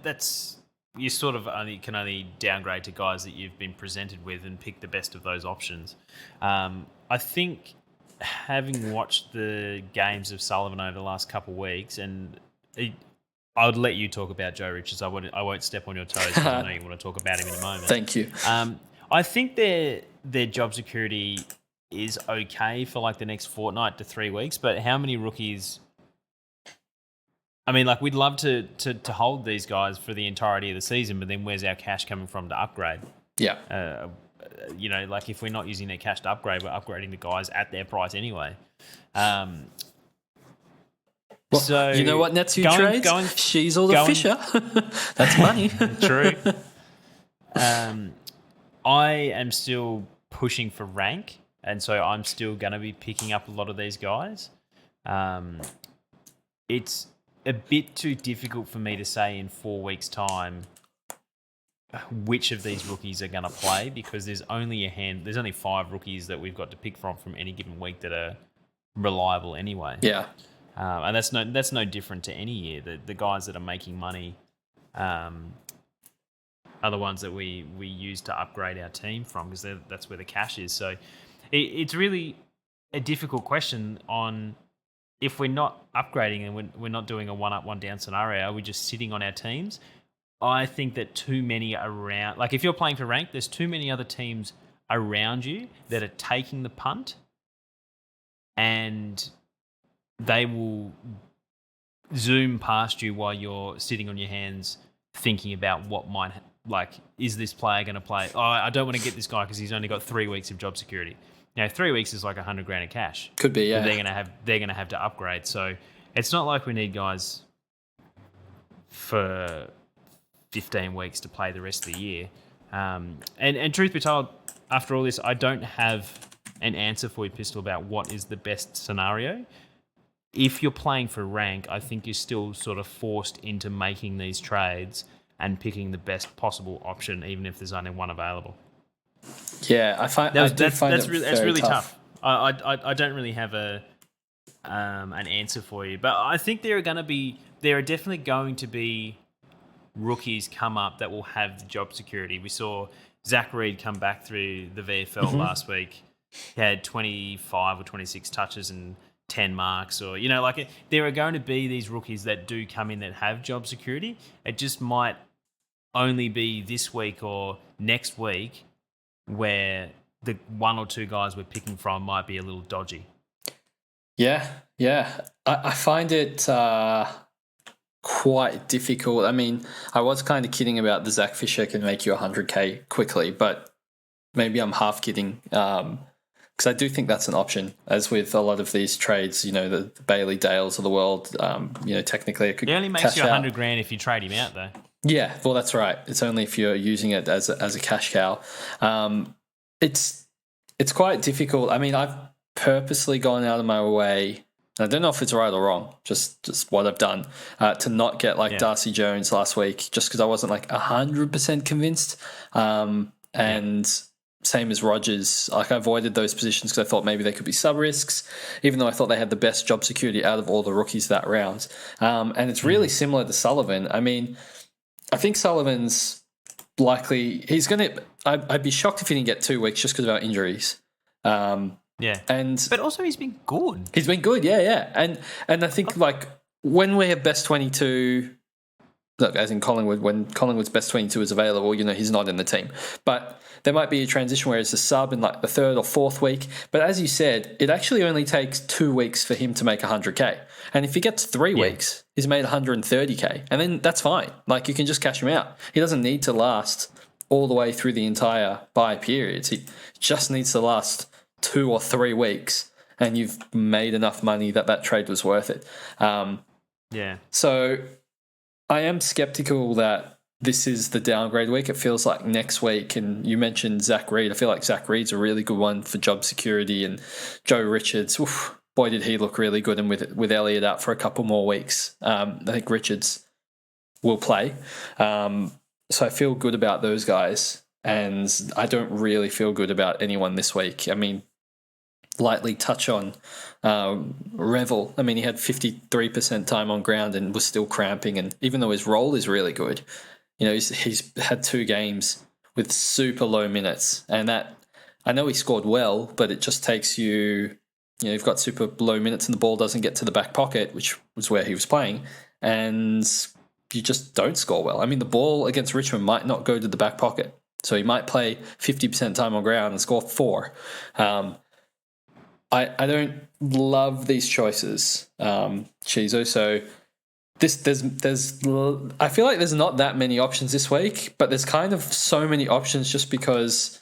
That's you sort of can only downgrade to guys that you've been presented with and pick the best of those options. I think, having watched the games of Sullivan over the last couple of weeks, and I would let you talk about Joe Richards. I won't step on your toes because I know you want to talk about him in a moment. Thank you. I think their job security is okay for like the next fortnight to 3 weeks, but how many rookies? We'd love to hold these guys for the entirety of the season, but then where's our cash coming from to upgrade? Yeah. If we're not using their cash to upgrade, we're upgrading the guys at their price anyway. So you know what nets you trades? CHEEZO the Fisher. That's money. True. I am still pushing for rank, and so I'm still going to be picking up a lot of these guys. It's a bit too difficult for me to say in 4 weeks' time which of these rookies are going to play, because there's only 5 rookies that we've got to pick from any given week that are reliable anyway. Yeah. And that's no different to any year. The guys that are making money are the ones that we use to upgrade our team from, because that's where the cash is. So it's really a difficult question on, if we're not upgrading and we're not doing a one up, one down scenario, are we just sitting on our teams? I think that too many around, like if you're playing for rank, there's too many other teams around you that are taking the punt, and they will zoom past you while you're sitting on your hands thinking about what might, is this player going to play? Oh, I don't want to get this guy because he's only got 3 weeks of job security. 3 weeks is like $100,000 of cash. Could be, yeah. They're going to have to upgrade. So it's not like we need guys for 15 weeks to play the rest of the year. And truth be told, after all this, I don't have an answer for you, Pistol, about what is the best scenario. If you're playing for rank, I think you're still sort of forced into making these trades and picking the best possible option, even if there's only one available. Yeah, that's really tough. I don't really have an answer for you, but I think there are definitely going to be rookies come up that will have the job security. We saw Zach Reed come back through the VFL last week. He had 25 or 26 touches and 10 marks, or there are going to be these rookies that do come in that have job security. It just might only be this week or next week where the 1 or 2 guys we're picking from might be a little dodgy. Yeah. I find it quite difficult. I was kind of kidding about the Zach Fisher can make you 100K quickly, but maybe I'm half kidding, because I do think that's an option. As with a lot of these trades, the Bailey Dales of the world, technically it could. It only makes you $100,000 if you trade him out, though. Yeah, well, that's right. It's only if you're using it as a cash cow. It's quite difficult. I've purposely gone out of my way. I don't know if it's right or wrong, just what I've done, to not get Darcy Jones last week, just because I wasn't 100% convinced. And same as Rogers. Like I avoided those positions because I thought maybe they could be sub risks, even though I thought they had the best job security out of all the rookies that round. And it's really similar to Sullivan. I mean, I think Sullivan's likely he's going to. I'd be shocked if he didn't get 2 weeks just because of our injuries. But also he's been good. He's been good, yeah. And I think like when we have best 22. Look, as in Collingwood, when Collingwood's best 22 is available, he's not in the team. But there might be a transition where it's a sub in like the 3rd or 4th week. But as you said, it actually only takes 2 weeks for him to make 100K. And if he gets 3 weeks, he's made 130K. And then that's fine. Like you can just cash him out. He doesn't need to last all the way through the entire buy periods. He just needs to last 2 or 3 weeks. And you've made enough money that trade was worth it. So I am skeptical that this is the downgrade week. It feels like next week, and you mentioned Zach Reid. I feel like Zach Reid's a really good one for job security, and Joe Richards, boy, did he look really good. And with Elliott out for a couple more weeks, I think Richards will play. So I feel good about those guys, and I don't really feel good about anyone this week. I mean, lightly touch on Revel. I mean, he had 53% time on ground and was still cramping. And even though his role is really good, he's had 2 games with super low minutes. And that, I know he scored well, but it just takes you've got super low minutes and the ball doesn't get to the back pocket, which was where he was playing. And you just don't score well. I mean, the ball against Richmond might not go to the back pocket. So he might play 50% time on ground and score 4. I don't love these choices, CHEEZO. So there's I feel like there's not that many options this week, but there's kind of so many options just because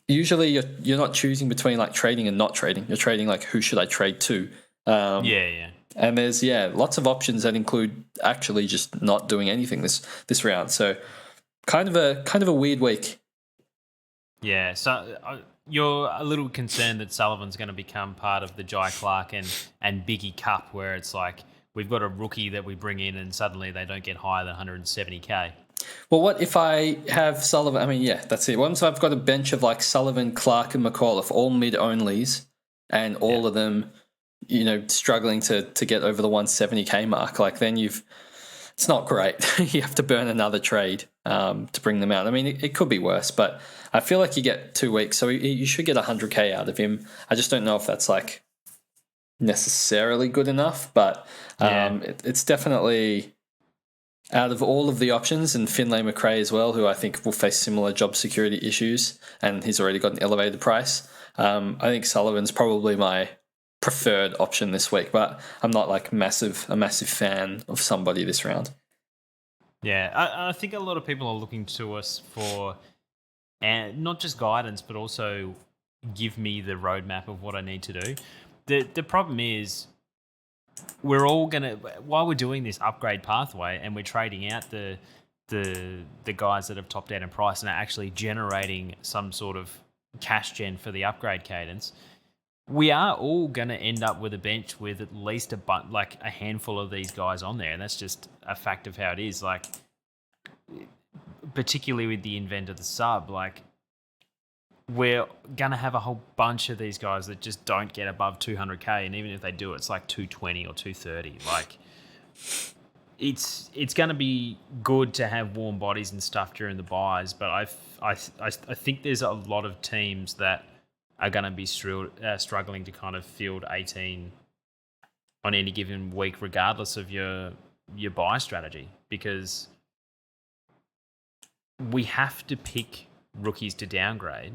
usually you're not choosing between like trading and not trading. You're trading like who should I trade to? And there's lots of options that include actually just not doing anything this round. So kind of a weird week. Yeah. So. You're a little concerned that Sullivan's going to become part of the Jai Clark and Biggie Cup, where it's like we've got a rookie that we bring in and suddenly they don't get higher than 170K. Well, what if I have Sullivan? I mean, that's it. Once I've got a bench of like Sullivan, Clark, and McAuliffe, all mid-onlys, and all of them, struggling to get over the 170K mark, like then it's not great. You have to burn another trade to bring them out. I mean, it could be worse, but I feel like you get 2 weeks, so you should get 100K out of him. I just don't know if that's like necessarily good enough, but it's definitely out of all of the options, and Finlay McRae as well, who I think will face similar job security issues, and he's already got an elevated price. I think Sullivan's probably my preferred option this week, but I'm not like a massive fan of somebody this round. Yeah, I think a lot of people are looking to us for not just guidance, but also give me the roadmap of what I need to do. The problem is we're all gonna, while we're doing this upgrade pathway and we're trading out the guys that have topped out in price and are actually generating some sort of cash gen for the upgrade cadence, we are all going to end up with a bench with at least a handful of these guys on there, and that's just a fact of how it is. Like, particularly with the invent of the sub, like we're going to have a whole bunch of these guys that just don't get above 200K, and even if they do, it's like 220 or 230. Like, it's going to be good to have warm bodies and stuff during the buys, but I think there's a lot of teams that are going to be struggling to kind of field 18 on any given week, regardless of your buy strategy, because we have to pick rookies to downgrade.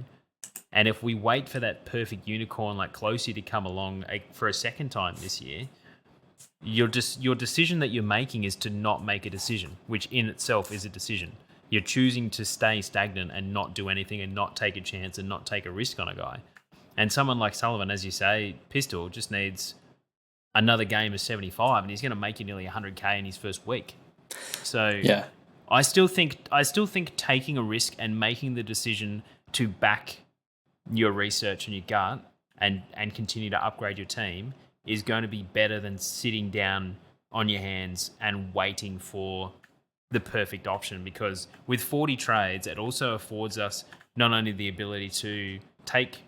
And if we wait for that perfect unicorn like Closey to come along for a second time this year, your decision that you're making is to not make a decision, which in itself is a decision. You're choosing to stay stagnant and not do anything and not take a chance and not take a risk on a guy. And someone like Sullivan, as you say, Pistol, just needs another game of 75 and he's going to make you nearly 100K in his first week. So yeah. I still think taking a risk and making the decision to back your research and your gut and continue to upgrade your team is going to be better than sitting down on your hands and waiting for the perfect option, because with 40 trades, it also affords us not only the ability to take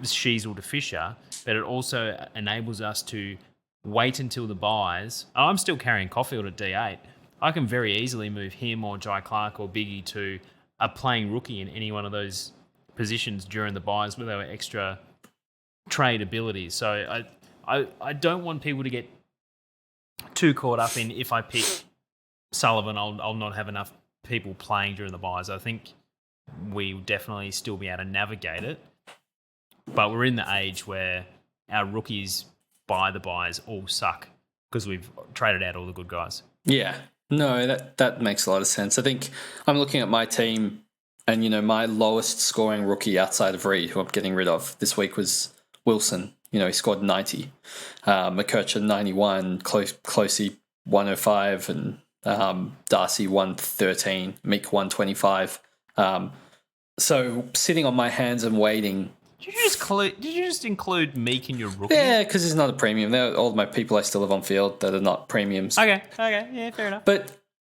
CHEEZO to Fisher, but it also enables us to wait until the buys. I'm still carrying Caulfield at D8. I can very easily move him or Jai Clark or Biggie to a playing rookie in any one of those positions during the buys with our extra trade abilities. So I don't want people to get too caught up in, if I pick Sullivan, I'll not have enough people playing during the buys. I think we'll definitely still be able to navigate it. But we're in the age where our rookies by the buys all suck because we've traded out all the good guys. Yeah, no, that makes a lot of sense. I think I'm looking at my team, and my lowest scoring rookie outside of Reed, who I'm getting rid of this week, was Wilson. He scored 90, McKercher 91, Closey 105, and Darcy 113, Meek 125. So sitting on my hands and waiting. Did you just include Meek in your rookie? Yeah, because he's not a premium. They're all my people I still have on field that are not premiums. Okay, yeah, fair enough. But,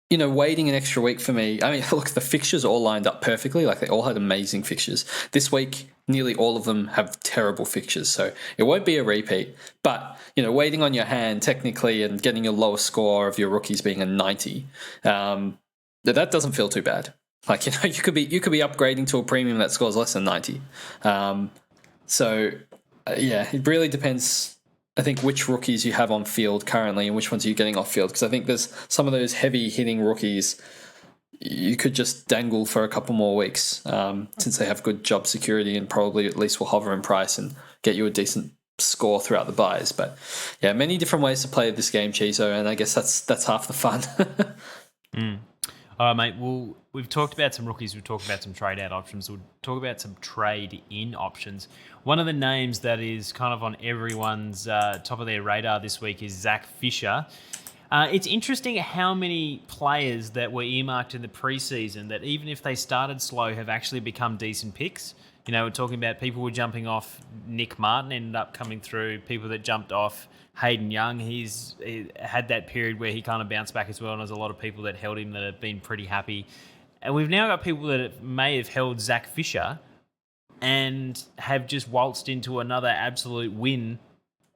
waiting an extra week for me, I mean, look, the fixtures all lined up perfectly. Like, they all had amazing fixtures. This week, nearly all of them have terrible fixtures, so it won't be a repeat. But, waiting on your hand, technically, and getting your lowest score of your rookies being a 90, that doesn't feel too bad. Like, you could be upgrading to a premium that scores less than 90. It really depends, I think, which rookies you have on field currently and which ones you're getting off field. Because I think there's some of those heavy hitting rookies you could just dangle for a couple more weeks since they have good job security and probably at least will hover in price and get you a decent score throughout the buys. But yeah, many different ways to play this game, CHEEZO, and I guess that's half the fun. All right, mate. We've talked about some rookies. We've talked about some trade-out options. We'll talk about some trade-in options. One of the names that is kind of on everyone's top of their radar this week is Zach Fisher. It's interesting how many players that were earmarked in the preseason that even if they started slow have actually become decent picks. We're talking about people were jumping off. Nick Martin ended up coming through. People that jumped off Hayden Young, he had that period where he kind of bounced back as well, and there's a lot of people that held him that have been pretty happy. And we've now got people that may have held Zach Fisher and have just waltzed into another absolute win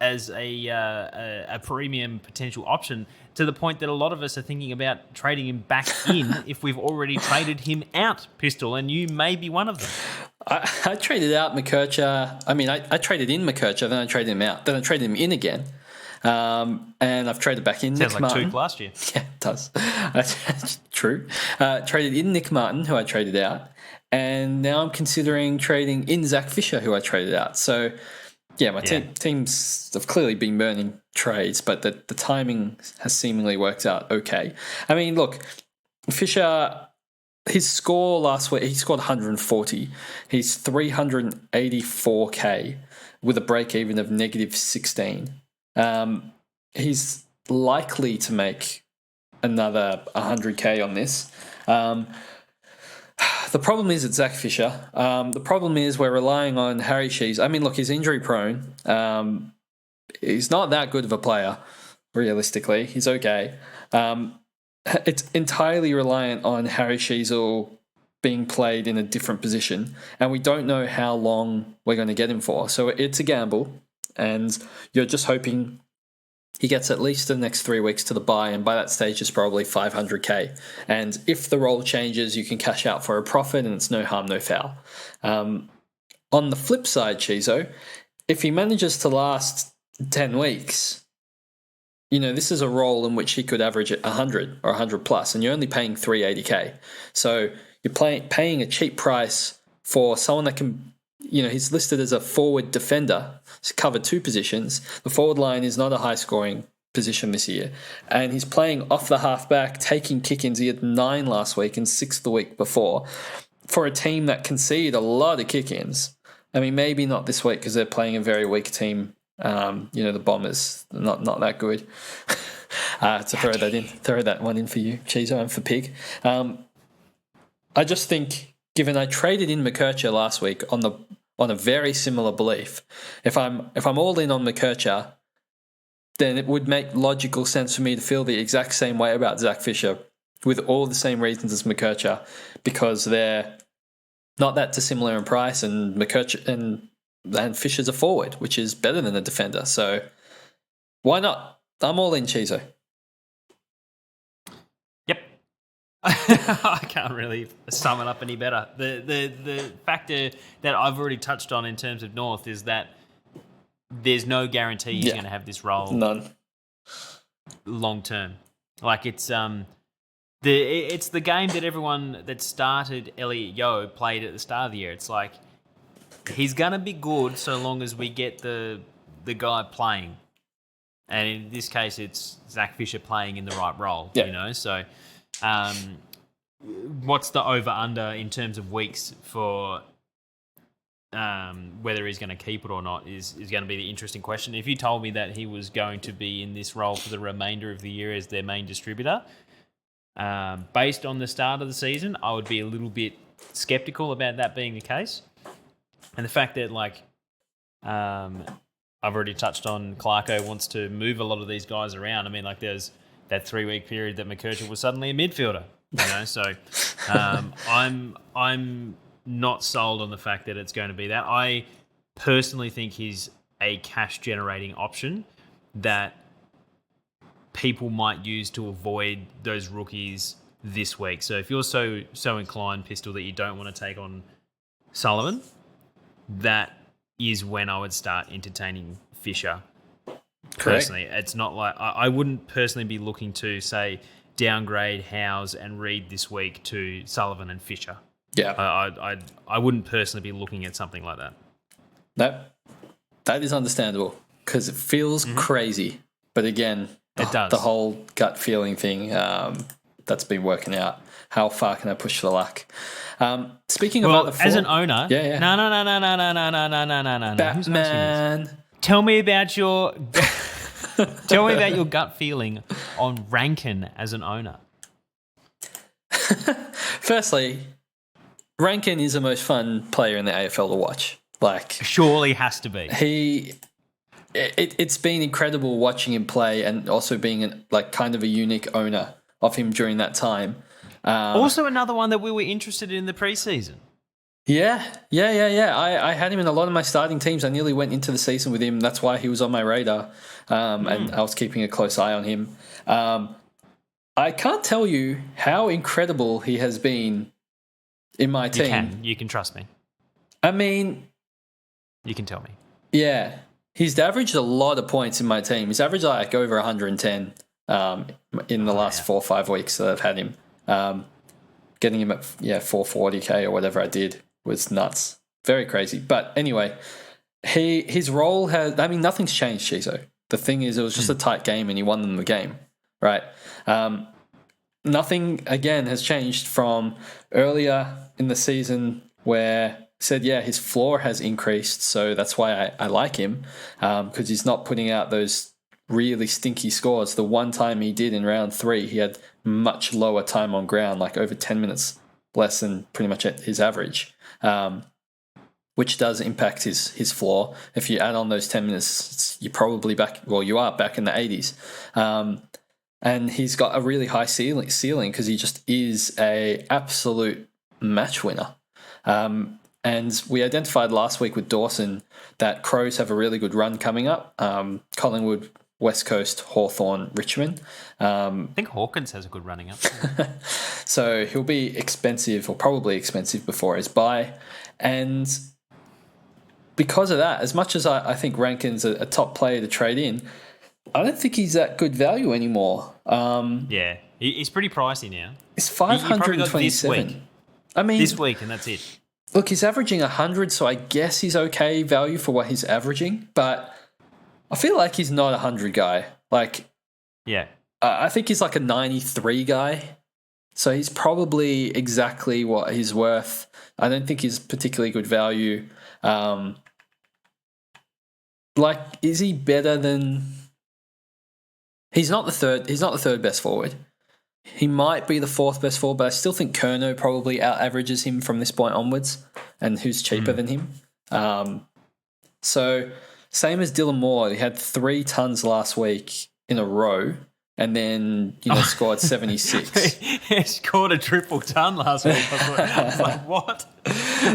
as a premium potential option, to the point that a lot of us are thinking about trading him back in if we've already traded him out, Pistol, and you may be one of them. I traded out McKercher. I mean, I traded in McKercher, then I traded him out, then I traded him in again. And I've traded back in Sounds Nick like Martin. Took last year. Yeah, it does. True. Traded in Nick Martin, who I traded out, and now I'm considering trading in Zach Fisher, who I traded out. So, yeah, my teams have clearly been burning trades, but the timing has seemingly worked out okay. I mean, look, Fisher, his score last week, he scored 140. He's 384k with a break even of negative 16. He's likely to make another 100k on this. The problem is it's Zach Fisher. The problem is we're relying on Harry Shees. I mean, look, he's injury prone. He's not that good of a player, realistically. He's okay. It's entirely reliant on Harry Sheezel being played in a different position, and we don't know how long we're going to get him for. So it's a gamble, and you're just hoping he gets at least the next 3 weeks to the buy, and by that stage it's probably 500k. And if the role changes, you can cash out for a profit, and it's no harm, no foul. On the flip side, CHEEZO, if he manages to last 10 weeks, this is a role in which he could average at 100 or 100 plus, and you're only paying 380k. So you're paying a cheap price for someone that can, he's listed as a forward defender. He's covered 2 positions. The forward line is not a high-scoring position this year. And he's playing off the halfback, taking kick-ins. He had 9 last week and 6 the week before. For a team that conceded a lot of kick-ins, I mean, maybe not this week because they're playing a very weak team. The Bombers, not that good. To throw that one in for you, CHEEZO, and for Pig. I just think, given I traded in McKercher last week on a very similar belief, if I'm all in on McKercher, then it would make logical sense for me to feel the exact same way about Zach Fisher with all the same reasons as McKercher, because they're not that dissimilar in price, and McCutcheon and Fisher's a forward, which is better than a defender. So why not? I'm all in, CHEEZO. Yep. I can't really sum it up any better. The factor that I've already touched on in terms of North is that there's no guarantee he's going to have this role. None. Long term. Like it's the game that everyone that started Elliot Yeo played at the start of the year. It's like he's gonna be good so long as we get the guy playing. And in this case it's Zach Fisher playing in the right role. Yeah. You know, so what's the over under in terms of weeks for whether he's going to keep it or not is going to be the interesting question. If you told me that he was going to be in this role for the remainder of the year as their main distributor, based on the start of the season, I would be a little bit skeptical about that being the case. And the fact that, like, I've already touched on, Clarko wants to move a lot of these guys around. I mean, like, there's that 3-week period that McCutcheon was suddenly a midfielder, you know. So I'm not sold on the fact that it's going to be that. I personally think he's a cash-generating option that people might use to avoid those rookies this week. So if you're so inclined, Pistol, that you don't want to take on Sullivan, that is when I would start entertaining Fisher. Personally, it's not like I wouldn't personally be looking to, say, downgrade Howes and Reed this week to Sullivan and Fisher. Yeah, I wouldn't personally be looking at something like that. That is understandable because it feels crazy. But again, it does. The whole gut feeling thing that's been working out. How far can I push the luck? Speaking about the form, as an owner, no. Batman. Tell me about your gut feeling on Rankin as an owner. Firstly, Rankin is the most fun player in the AFL to watch. Like, surely has to be. It's been incredible watching him play, and also being kind of a unique owner of him during that time. Also, another one that we were interested in the preseason. Yeah. I had him in a lot of my starting teams. I nearly went into the season with him. That's why he was on my radar, and I was keeping a close eye on him. I can't tell you how incredible he has been in my team. You can trust me. I mean, you can tell me. Yeah. He's averaged a lot of points in my team. He's averaged like over 110 in the last 4 or 5 weeks that I've had him. Getting him at 440k or whatever I did was nuts. Very crazy. But anyway, his role has, I mean, nothing's changed, CHEEZO. The thing is, it was just a tight game and he won them the game, right? Nothing, again, has changed from earlier in the season where I said, his floor has increased, so that's why I like him, because he's not putting out those really stinky scores. The one time he did in round 3, he had much lower time on ground, like over 10 minutes less than pretty much at his average, which does impact his floor. If you add on those 10 minutes, you're probably back, well, you are back in the 80s. And he's got a really high ceiling because he just is a absolute match winner. And we identified last week with Dawson that Crows have a really good run coming up. Collingwood, West Coast, Hawthorn, Richmond. I think Hawkins has a good running up. So he'll be expensive, or probably expensive, before his bye. And because of that, as much as I think Rankin's a top player to trade in, I don't think he's that good value anymore. He's pretty pricey now. It's 527. I mean, this week, and that's it. Look, he's averaging 100, so I guess he's okay value for what he's averaging, but I feel like he's not a 100 guy. I think he's like a 93 guy, so he's probably exactly what he's worth. I don't think he's particularly good value. Is he better than? He's not the third best forward. He might be the 4th best forward, but I still think Curnow probably out-averages him from this point onwards, and who's cheaper than him. So same as Dylan Moore, he had 3 tons last week in a row, and then scored 76. He scored a triple ton last week. I was like, what?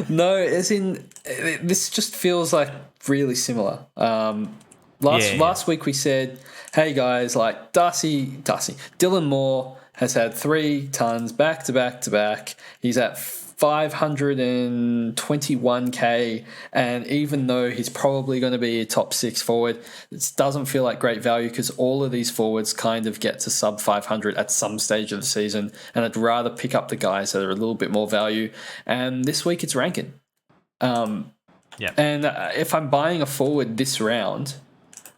No, as in this just feels like really similar. Last week we said, hey guys, like Dylan Moore has had 3 tons back to back to back. He's at 521k, and even though he's probably going to be a top 6 forward, it doesn't feel like great value because all of these forwards kind of get to sub 500 at some stage of the season, and I'd rather pick up the guys that are a little bit more value. And this week it's Rankin. And if I'm buying a forward this round,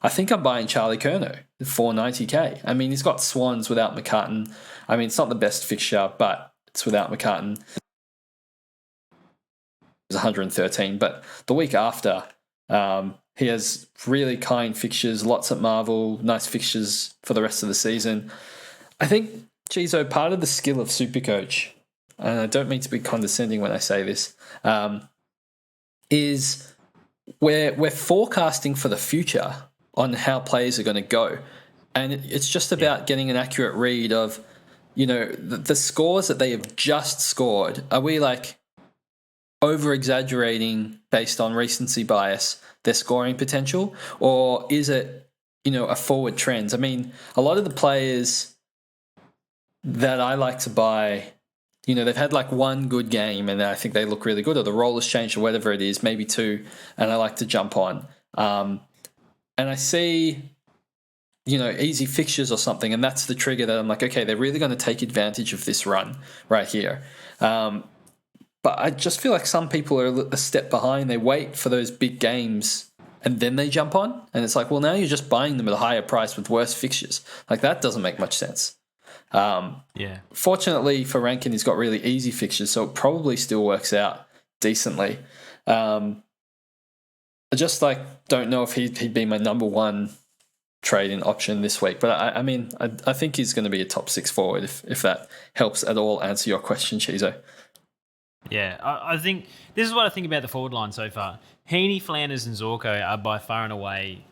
I think I'm buying Charlie Curnow for 90k. I mean, he's got Swans without McCartan. I mean, it's not the best fixture, but it's without McCartan. It's 113, but the week after, he has really kind fixtures, lots at Marvel, nice fixtures for the rest of the season. I think, CHEEZO, part of the skill of SuperCoach, and I don't mean to be condescending when I say this, is we're forecasting for the future on how players are going to go. And it's just about getting an accurate read of, the scores that they have just scored. Are we like over-exaggerating based on recency bias their scoring potential? Or is it, a forward trend? I mean, a lot of the players that I like to buy, they've had like one good game and I think they look really good, or the role has changed or whatever it is, maybe 2, and I like to jump on. And I see, easy fixtures or something, and that's the trigger that I'm like, okay, they're really going to take advantage of this run right here. But I just feel like some people are a step behind. They wait for those big games and then they jump on. And it's like, well, now you're just buying them at a higher price with worse fixtures. Like, that doesn't make much sense. Fortunately for Rankin, he's got really easy fixtures, so it probably still works out decently. I just don't know if he'd be my number 1 trade-in option this week. But I think he's going to be a top 6 forward if that helps at all answer your question, CHEEZO. Yeah, I think this is what I think about the forward line so far. Heaney, Flanders, and Zorko are by far and away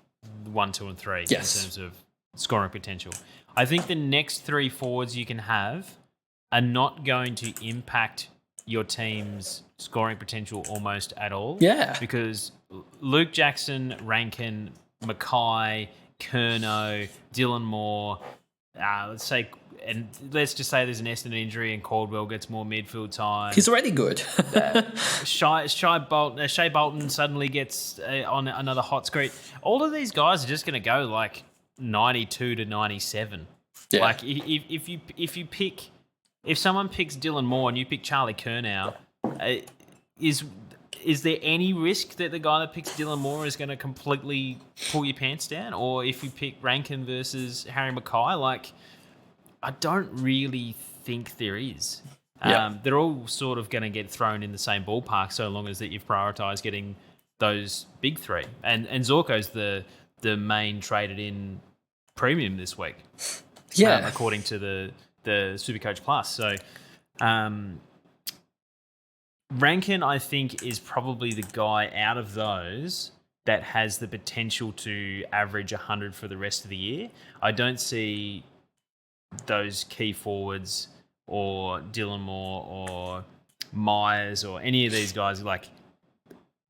1, 2, and 3 in terms of scoring potential. I think the next 3 forwards you can have are not going to impact your team's scoring potential almost at all. Yeah. Because Luke Jackson, Rankin, Mackay, Curnow, Dylan Moore, let's just say there's an Essendon injury and Caldwell gets more midfield time. He's already good. Shea Bolton suddenly gets on another hot streak. All of these guys are just going to go like 92 to 97. Yeah. Like if someone picks Dylan Moore and you pick Charlie Curnow, is there any risk that the guy that picks Dylan Moore is going to completely pull your pants down? Or if you pick Rankin versus Harry Mackay, I don't really think there is. They're all sort of going to get thrown in the same ballpark so long as that you've prioritised getting those big 3. And Zorko's the main traded in premium this week. Yeah. According to the SuperCoach Plus. So Rankin, I think, is probably the guy out of those that has the potential to average 100 for the rest of the year. I don't see those key forwards or Dylan Moore or Myers or any of these guys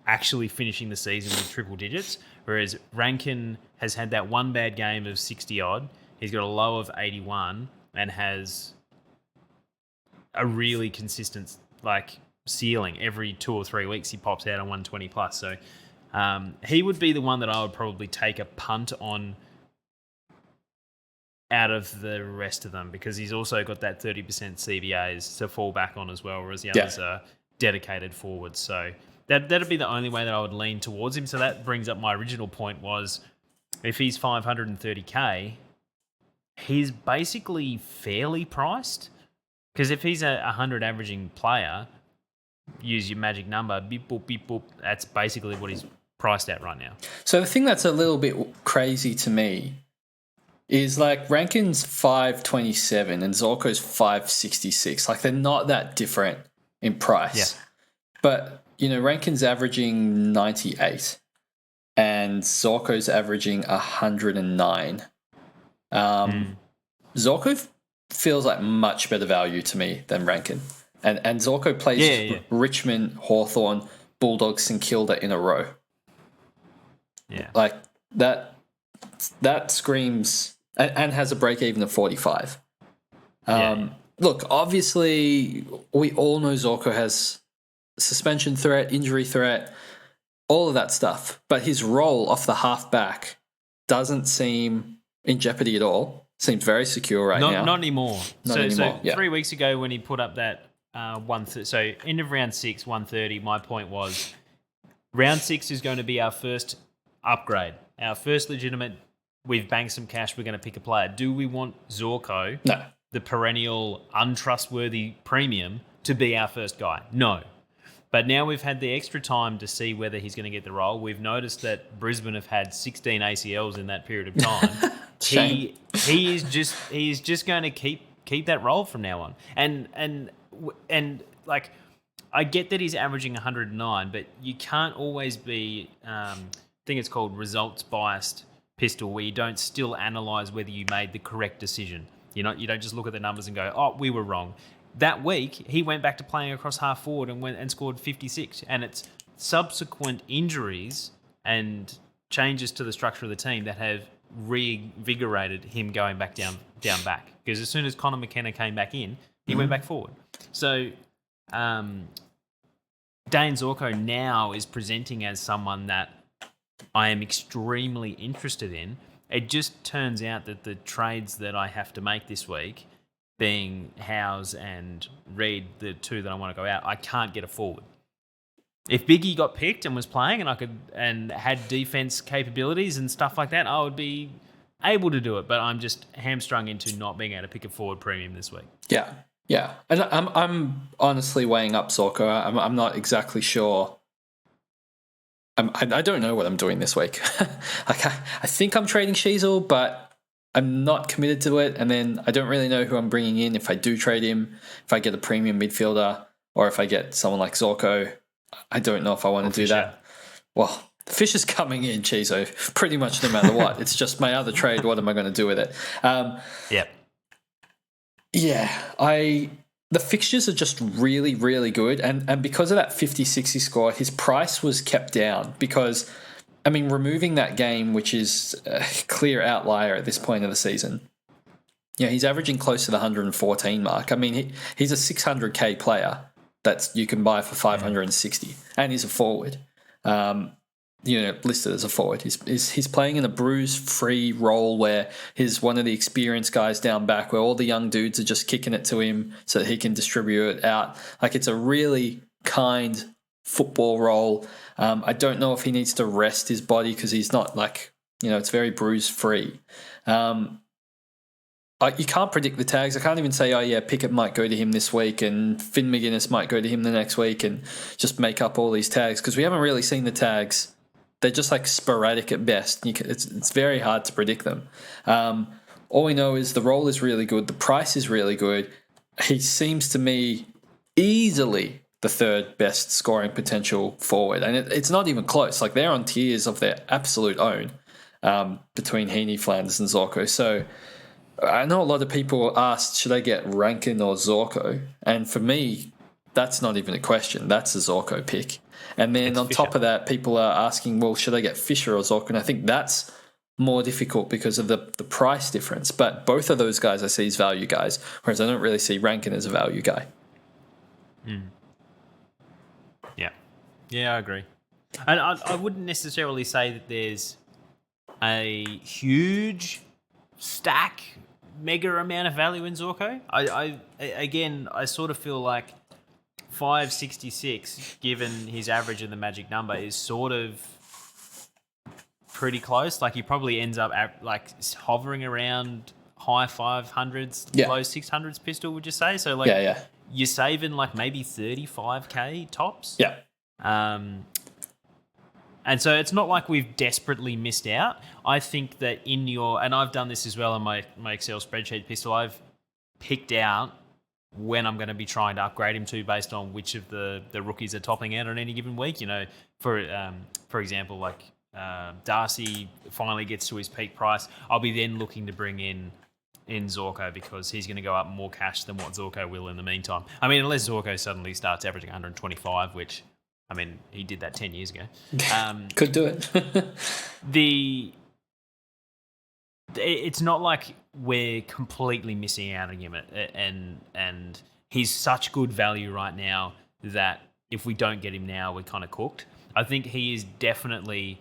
actually finishing the season with triple digits, whereas Rankin has had that one bad game of 60-odd. He's got a low of 81 and has a really consistent ceiling. Every 2 or 3 weeks he pops out on 120 plus. So he would be the one that I would probably take a punt on out of the rest of them, because he's also got that 30% CBAs to fall back on as well, whereas the others are dedicated forwards. So that'd be the only way that I would lean towards him. So that brings up my original point was, if he's 530k, he's basically fairly priced. Because if he's a 100 averaging player, use your magic number, beep, boop, beep, boop, that's basically what he's priced at right now. So the thing that's a little bit crazy to me is Rankin's 527 and Zorko's 566. They're not that different in price. Yeah. But, Rankin's averaging 98 and Zorko's averaging 109. Zorko feels like much better value to me than Rankin. And Zorko plays Richmond, Hawthorn, Bulldogs, St Kilda in a row. Yeah. Like that screams, and has a break even of 45. Look, obviously, we all know Zorko has suspension threat, injury threat, all of that stuff. But his role off the halfback doesn't seem in jeopardy at all. Seems very secure now. Not anymore. So 3 weeks ago when he put up that so end of round 6, 130, my point was round 6 is going to be our first upgrade, our first legitimate, we've banked some cash, we're going to pick a player. Do we want Zorko, the perennial untrustworthy premium, to be our first guy? No. But now we've had the extra time to see whether he's going to get the role. We've noticed that Brisbane have had 16 ACLs in that period of time. he is just going to keep that role from now on. And like, I get that he's averaging 109, but you can't always be I think it's called results biased pistol, where you don't still analyze whether you made the correct decision. You don't just look at the numbers and go, oh, we were wrong. That week, he went back to playing across half forward and went and scored 56. And it's subsequent injuries and changes to the structure of the team that have reinvigorated him going back down back. Because as soon as Connor McKenna came back in, he went back forward. So Dane Zorko now is presenting as someone that I am extremely interested in. It just turns out that the trades that I have to make this week, being Howes and Reid, the two that I want to go out, I can't get a forward. If Biggie got picked and was playing and had defense capabilities and stuff like that, I would be able to do it. But I'm just hamstrung into not being able to pick a forward premium this week. Yeah. And I'm honestly weighing up Zorko. I'm not exactly sure. I don't know what I'm doing this week. I think I'm trading CHEEZO, but I'm not committed to it, and then I don't really know who I'm bringing in if I do trade him, if I get a premium midfielder, or if I get someone like Zorko. I don't know if I want to do that. Well, Fisher's coming in, CHEEZO, pretty much no matter what. It's just my other trade. What am I going to do with it? The fixtures are just really, really good, and because of that 50-60 score, his price was kept down because, I mean, removing that game, which is a clear outlier at this point of the season, he's averaging close to the 114 mark. I mean, he's a 600k player that you can buy for 560, and he's a forward. Listed as a forward. He's playing in a bruise-free role where he's one of the experienced guys down back, where all the young dudes are just kicking it to him so that he can distribute it out. Like, it's a really kind football role. I don't know if he needs to rest his body because he's not it's very bruise-free. You can't predict the tags. I can't even say, Pickett might go to him this week and Finn McGuinness might go to him the next week and just make up all these tags because we haven't really seen the tags. They're just sporadic at best. It's very hard to predict them. All we know is the role is really good. The price is really good. He seems to me easily the third best scoring potential forward. And it's not even close. They're on tiers of their absolute own between Heaney, Flanders and Zorko. So I know a lot of people asked, should I get Rankin or Zorko? And for me, that's not even a question. That's a Zorko pick. And then it's on Fisher. Top of that, people are asking, well, should I get Fisher or Zorko? And I think that's more difficult because of the price difference. But both of those guys I see as value guys, whereas I don't really see Rankin as a value guy. Yeah, I agree. And I wouldn't necessarily say that there's a huge stack, mega amount of value in Zorko. I sort of feel like 566, given his average and the magic number, is sort of pretty close. He probably ends up at hovering around high 500s, low 600s pistol, would you say? So you're saving maybe 35k tops. Yeah. And so it's not like we've desperately missed out. I think that and I've done this as well on my Excel spreadsheet pistol, I've picked out when I'm going to be trying to upgrade him to based on which of the rookies are topping out on any given week. For example, Darcy finally gets to his peak price. I'll be then looking to bring in in Zorko because he's going to go up more cash than what Zorko will in the meantime. I mean, unless Zorko suddenly starts averaging 125, which, I mean, he did that 10 years ago. Could do it. It's not like we're completely missing out on him, and he's such good value right now that if we don't get him now, we're kind of cooked. I think he is definitely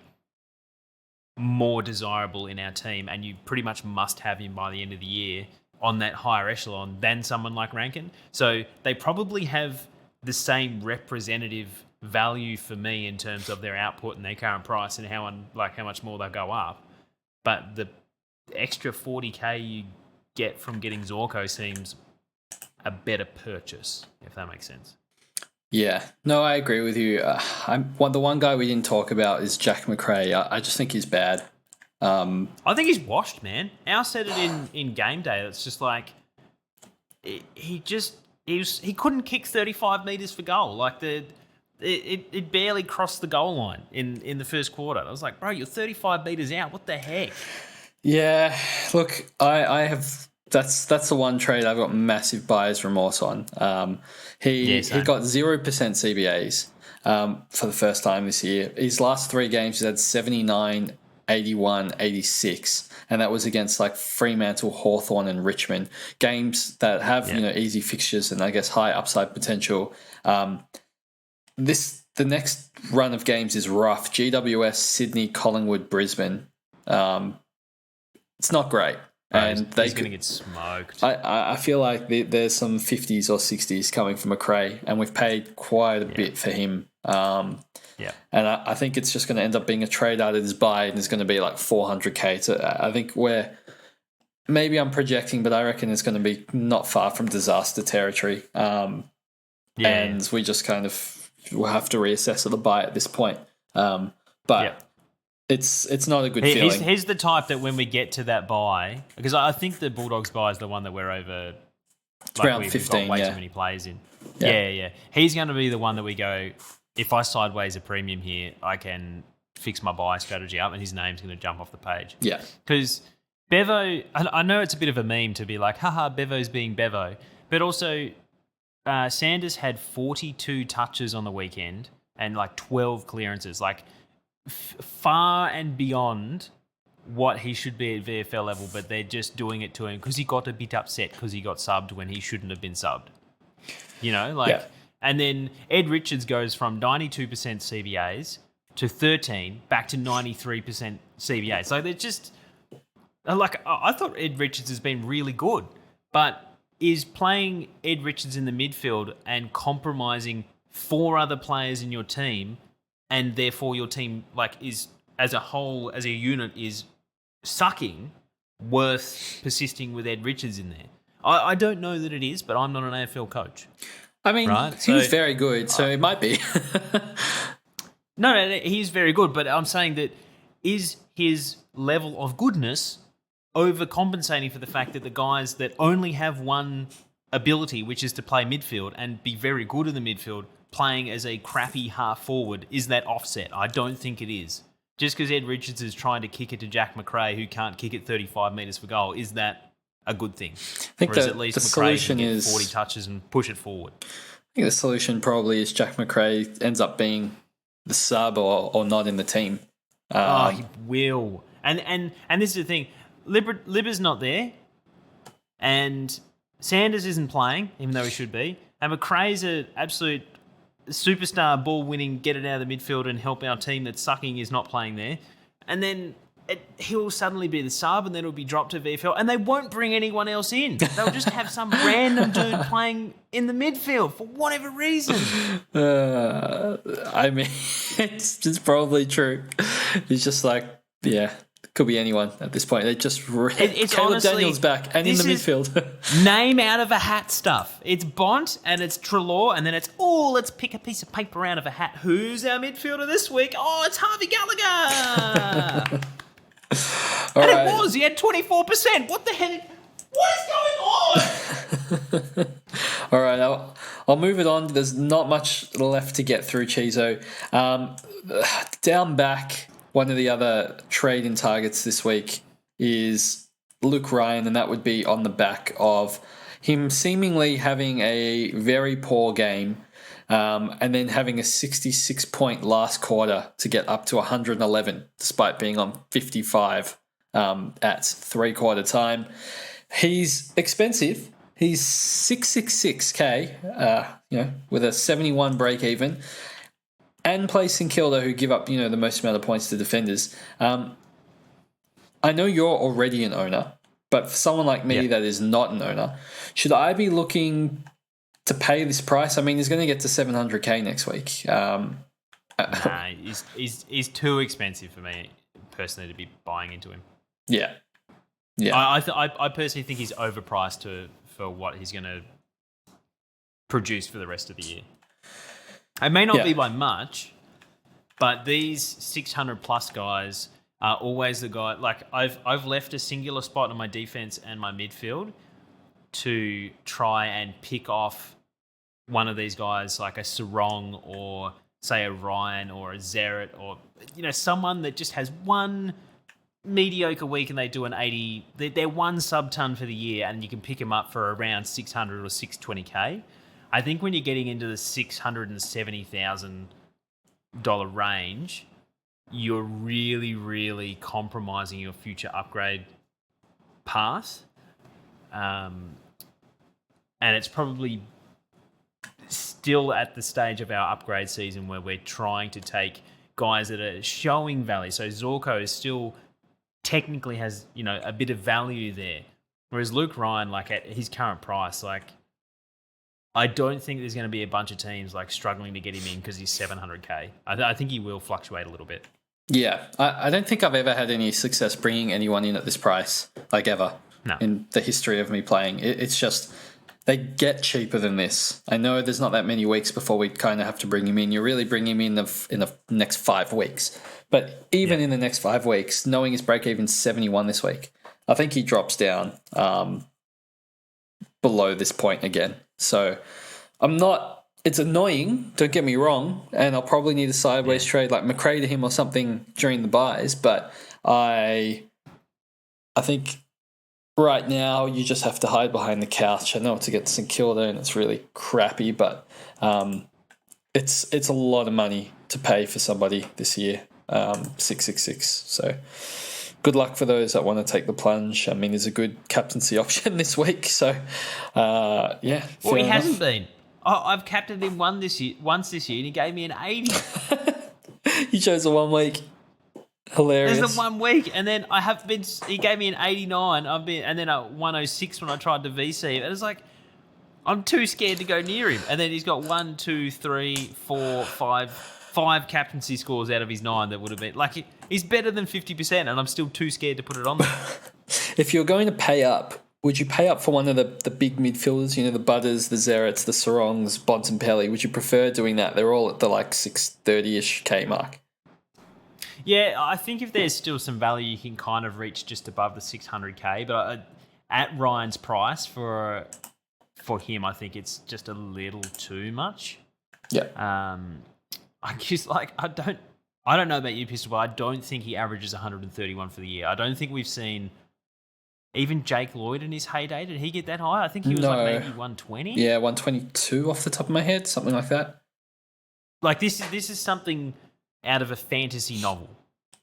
more desirable in our team, and you pretty much must have him by the end of the year on that higher echelon than someone like Rankin. So they probably have the same representative value for me in terms of their output and their current price and how much more they'll go up. But the extra 40k you get from getting Zorko seems a better purchase, if that makes sense. Yeah, no, I agree with you. The one guy we didn't talk about is Jack McRae. I just think he's bad. I think he's washed, man. Al said it in game day. It's just like he couldn't kick 35 meters for goal. Like it barely crossed the goal line in the first quarter. I was like, bro, you're 35 meters out. What the heck? Yeah, look, I have. That's the one trade I've got massive buyer's remorse on. He got 0% CBAs for the first time this year. His last 3 games, he's had 79, 81, 86, and that was against like Fremantle, Hawthorn, and Richmond. Games that have easy fixtures and I guess high upside potential. The next run of games is rough. GWS, Sydney, Collingwood, Brisbane. It's not great. And he's going to get smoked. I feel like there's some 50s or 60s coming from McRae, and we've paid quite a bit for him. And I think it's just going to end up being a trade out of his buy, and it's going to be like 400k. So I think maybe I'm projecting, but I reckon it's going to be not far from disaster territory. And we just kind of will have to reassess the buy at this point. It's not a good feeling. He's the type that when we get to that buy, because I think the Bulldogs buy is the one that we're over. Round 15, got way too many players in. Yeah. He's going to be the one that we go, if I sideways a premium here, I can fix my buy strategy up and his name's going to jump off the page. Yeah. Because Bevo, I know it's a bit of a meme to be like, haha, Bevo's being Bevo. But also, Sanders had 42 touches on the weekend and like 12 clearances. Like, far and beyond what he should be at VFL level, but they're just doing it to him because he got a bit upset because he got subbed when he shouldn't have been subbed. And then Ed Richards goes from 92% CBAs to 13 back to 93% CBAs. So they're just like, I thought Ed Richards has been really good, but is playing Ed Richards in the midfield and compromising 4 other players in your team, and therefore your team is as a whole, as a unit, is sucking, worth persisting with Ed Richards in there? I don't know that it is, but I'm not an AFL coach. I mean, he was very good, so it might be. No, he's very good, but I'm saying that is his level of goodness overcompensating for the fact that the guys that only have one ability, which is to play midfield and be very good in the midfield, playing as a crappy half forward, is that offset? I don't think it is. Just because Ed Richards is trying to kick it to Jack McRae, who can't kick it 35 metres for goal, is that a good thing? I think Whereas at least the McRae solution can get is 40 touches and push it forward. I think the solution probably is Jack McRae ends up being the sub or not in the team. He will. And this is the thing. Libber's not there, and Sanders isn't playing, even though he should be. And McRae's an absolute superstar ball-winning, get it out of the midfield and help our team that's sucking is not playing there. And then he'll suddenly be the sub, and then it'll be dropped to VFL, and they won't bring anyone else in. They'll just have some random dude playing in the midfield for whatever reason. I mean, it's probably true. It's just like, could be anyone at this point. They just it's Caleb honestly, Daniels back and in the midfield. Name out of a hat stuff. It's Bont and it's Treloar, and then it's, let's pick a piece of paper out of a hat. Who's our midfielder this week? It's Harvey Gallagher. It was. He had 24%. What the heck? What is going on? All right, I'll move it on. There's not much left to get through, CHEEZO. Down back, one of the other trade-in targets this week is Luke Ryan, and that would be on the back of him seemingly having a very poor game, and then having a 66-point last quarter to get up to 111, despite being on 55 at 3/4 time. He's expensive. He's 666K, with a 71 break even, and plays St Kilda, who give up, the most amount of points to defenders. I know you're already an owner, but for someone like me that is not an owner, should I be looking to pay this price? I mean, he's going to get to 700K next week. Nah, he's too expensive for me personally to be buying into him. Yeah. I personally think he's overpriced for what he's going to produce for the rest of the year. It may not be by much, but these 600 plus guys are always the guy. Like I've left a singular spot on my defense and my midfield to try and pick off one of these guys, like a Sarong or say a Ryan or a Zeret, or someone that just has one mediocre week and they do an 80. They're one sub-ton for the year, and you can pick them up for around 600 or 620K. I think when you're getting into the $670,000 range, you're really, really compromising your future upgrade path. And it's probably still at the stage of our upgrade season where we're trying to take guys that are showing value. So Zorko is still technically has, a bit of value there. Whereas Luke Ryan, like at his current price, like I don't think there's going to be a bunch of teams like struggling to get him in because he's 700K. I think he will fluctuate a little bit. Yeah, I don't think I've ever had any success bringing anyone in at this price, like ever, in the history of me playing. It's just, they get cheaper than this. I know there's not that many weeks before we kind of have to bring him in. You really bring him in the next 5 weeks. But even in the next 5 weeks, knowing his break-even 71 this week, I think he drops down below this point again. So it's annoying, don't get me wrong, and I'll probably need a sideways trade like McRae to him or something during the buys, but I think right now you just have to hide behind the couch. I know it's against St Kilda and it's really crappy, but it's a lot of money to pay for somebody this year, 666. So good luck for those that want to take the plunge. I mean, there's a good captaincy option this week, so Well, he hasn't been. I've captained him once this year, and he gave me an 80. You chose a 1 week. Hilarious. There's a 1 week, and then he gave me an 89. And then a 106 when I tried to VC. And it's like, I'm too scared to go near him. And then he's got 1, 2, 3, 4, 5 captaincy scores out of his 9 that would have been like he's better than 50%, and I'm still too scared to put it on there. If you're going to pay up, would you pay up for one of the big midfielders? The Butters, the Zerets, the Sarongs, Bontempelli. Would you prefer doing that? They're all at the 630-ish K mark. Yeah, I think if there's still some value, you can kind of reach just above the 600K. But at Ryan's price for him, I think it's just a little too much. Yeah. I don't know about you, Pistol, but I don't think he averages 131 for the year. I don't think we've seen even Jake Lloyd in his heyday. Did he get that high? I think he was maybe 120. Yeah, 122 off the top of my head, something like that. Like this is something out of a fantasy novel,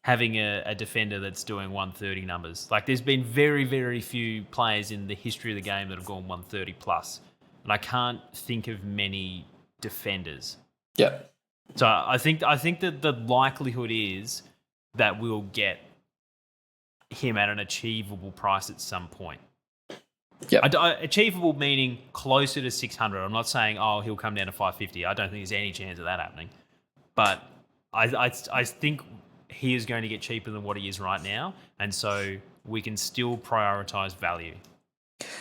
having a defender that's doing 130 numbers. Like there's been very, very few players in the history of the game that have gone 130 plus. And I can't think of many defenders. Yeah. So I think that the likelihood is that we'll get him at an achievable price at some point. Yeah. Achievable meaning closer to 600. I'm not saying, he'll come down to 550. I don't think there's any chance of that happening. But I think he is going to get cheaper than what he is right now. And so we can still prioritise value.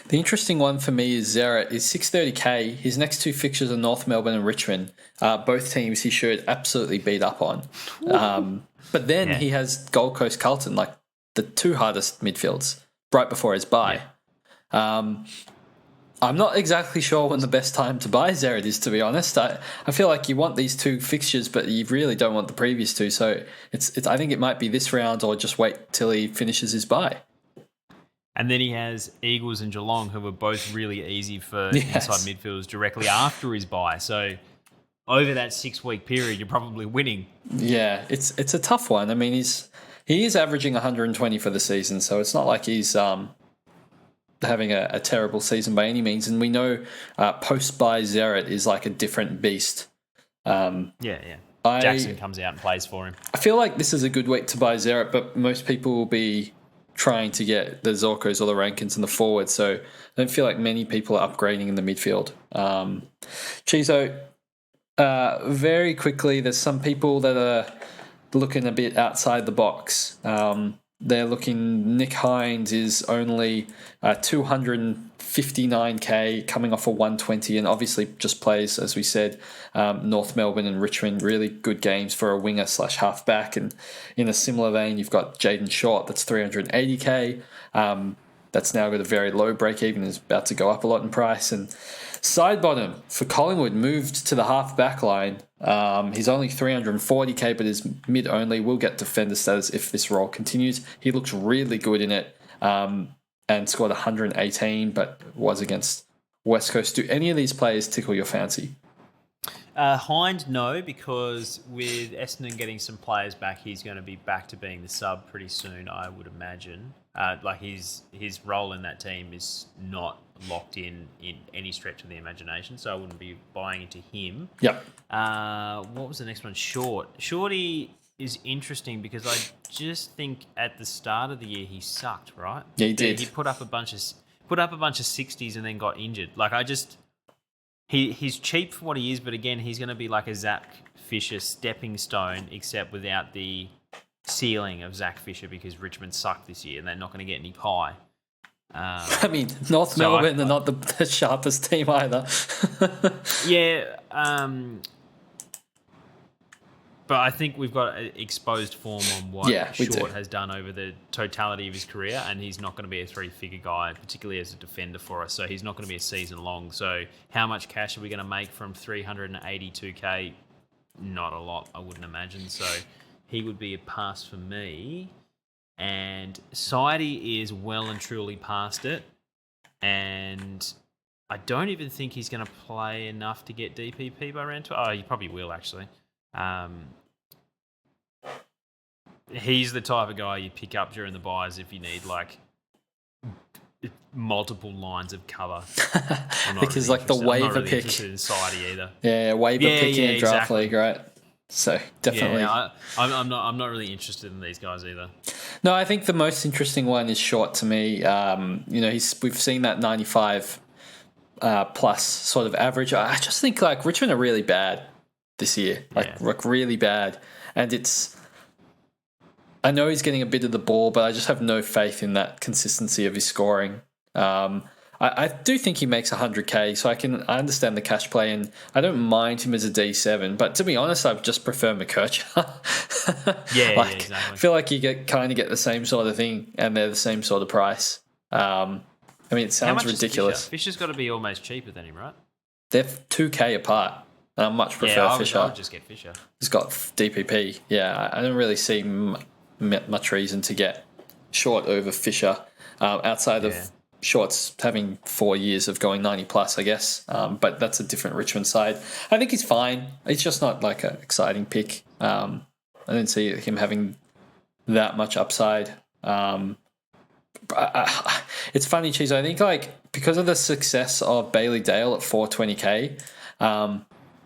The interesting one for me is Zeret is 630K. His next 2 fixtures are North Melbourne and Richmond. Both teams he should absolutely beat up on. But then he has Gold Coast Carlton, like the 2 hardest midfields, right before his bye. Yeah. I'm not exactly sure when the best time to buy Zeret is, to be honest. I feel like you want these 2 fixtures, but you really don't want the previous 2. So it's I think it might be this round or just wait till he finishes his bye. And then he has Eagles and Geelong, who were both really easy for Yes. inside midfielders directly after his bye. So over that 6-week period, you're probably winning. Yeah, it's a tough one. I mean, he is averaging 120 for the season, so it's not like he's having a terrible season by any means. And we know post bye Zeret is like a different beast. Yeah. Jackson comes out and plays for him. I feel like this is a good week to buy Zeret, but most people will be trying to get the Zorkos or the Rankins in the forward, so I don't feel like many people are upgrading in the midfield. CHEEZO, very quickly, there's some people that are looking a bit outside the box. They're looking, Nick Hines is only 259k coming off a 120 and obviously just plays, as we said, North Melbourne and Richmond, really good games for a winger / halfback. And in a similar vein, you've got Jaden Short, that's 380k. That's now got a very low break even, is about to go up a lot in price. And side bottom for Collingwood moved to the half back line. He's only 340k, but is mid only. Will get defender status if this role continues. He looks really good in it, and scored 118, but was against West Coast. Do any of these players tickle your fancy? Hind, no, because with Essendon getting some players back, he's going to be back to being the sub pretty soon, I would imagine. Like his role in that team is not locked in any stretch of the imagination, so I wouldn't be buying into him. Yep. What was the next one? Shorty is interesting because I just think at the start of the year he sucked, right? Yeah, he did. He put up a bunch of 60s and then got injured. Like he's cheap for what he is, but again, he's going to be like a Zach Fisher stepping stone, except without the ceiling of Zach Fisher because Richmond sucked this year and they're not going to get any pie. I mean, North Melbourne are not the sharpest team either. Yeah, but I think we've got exposed form on what Short has done over the totality of his career, and he's not going to be a 3-figure guy, particularly as a defender for us. So he's not going to be a season long. So how much cash are we going to make from 382k? Not a lot, I wouldn't imagine. So he would be a pass for me. And Sidey is well and truly past it. And I don't even think he's going to play enough to get DPP by round 12. Oh, he probably will, actually. He's the type of guy you pick up during the buys if you need like multiple lines of cover. Because like the waiver pick in Sidey either. Yeah, waiver pick in a draft league, right? So definitely. Yeah, I'm not really interested in these guys either. No, I think the most interesting one is Short to me. We've seen that 95 plus sort of average. I just think like Richmond are really bad this year, like really bad, and I know he's getting a bit of the ball, but I just have no faith in that consistency of his scoring. I do think he makes 100k, so I understand the cash play, and I don't mind him as a D7. But to be honest, I just prefer McKercher. Exactly. I feel like you kind of get the same sort of thing, and they're the same sort of price. I mean, it sounds ridiculous. Fisher's got to be almost cheaper than him, right? They're 2k apart. And I much prefer Fisher. I would just get Fisher. He's got DPP. Yeah, I don't really see much reason to get Short over Fisher outside of Short's having 4 years of going 90 plus, I guess. But that's a different Richmond side. I think he's fine. It's just not like an exciting pick. I don't see him having that much upside. It's funny, CHEEZO. I think like because of the success of Bailey Dale at 420k,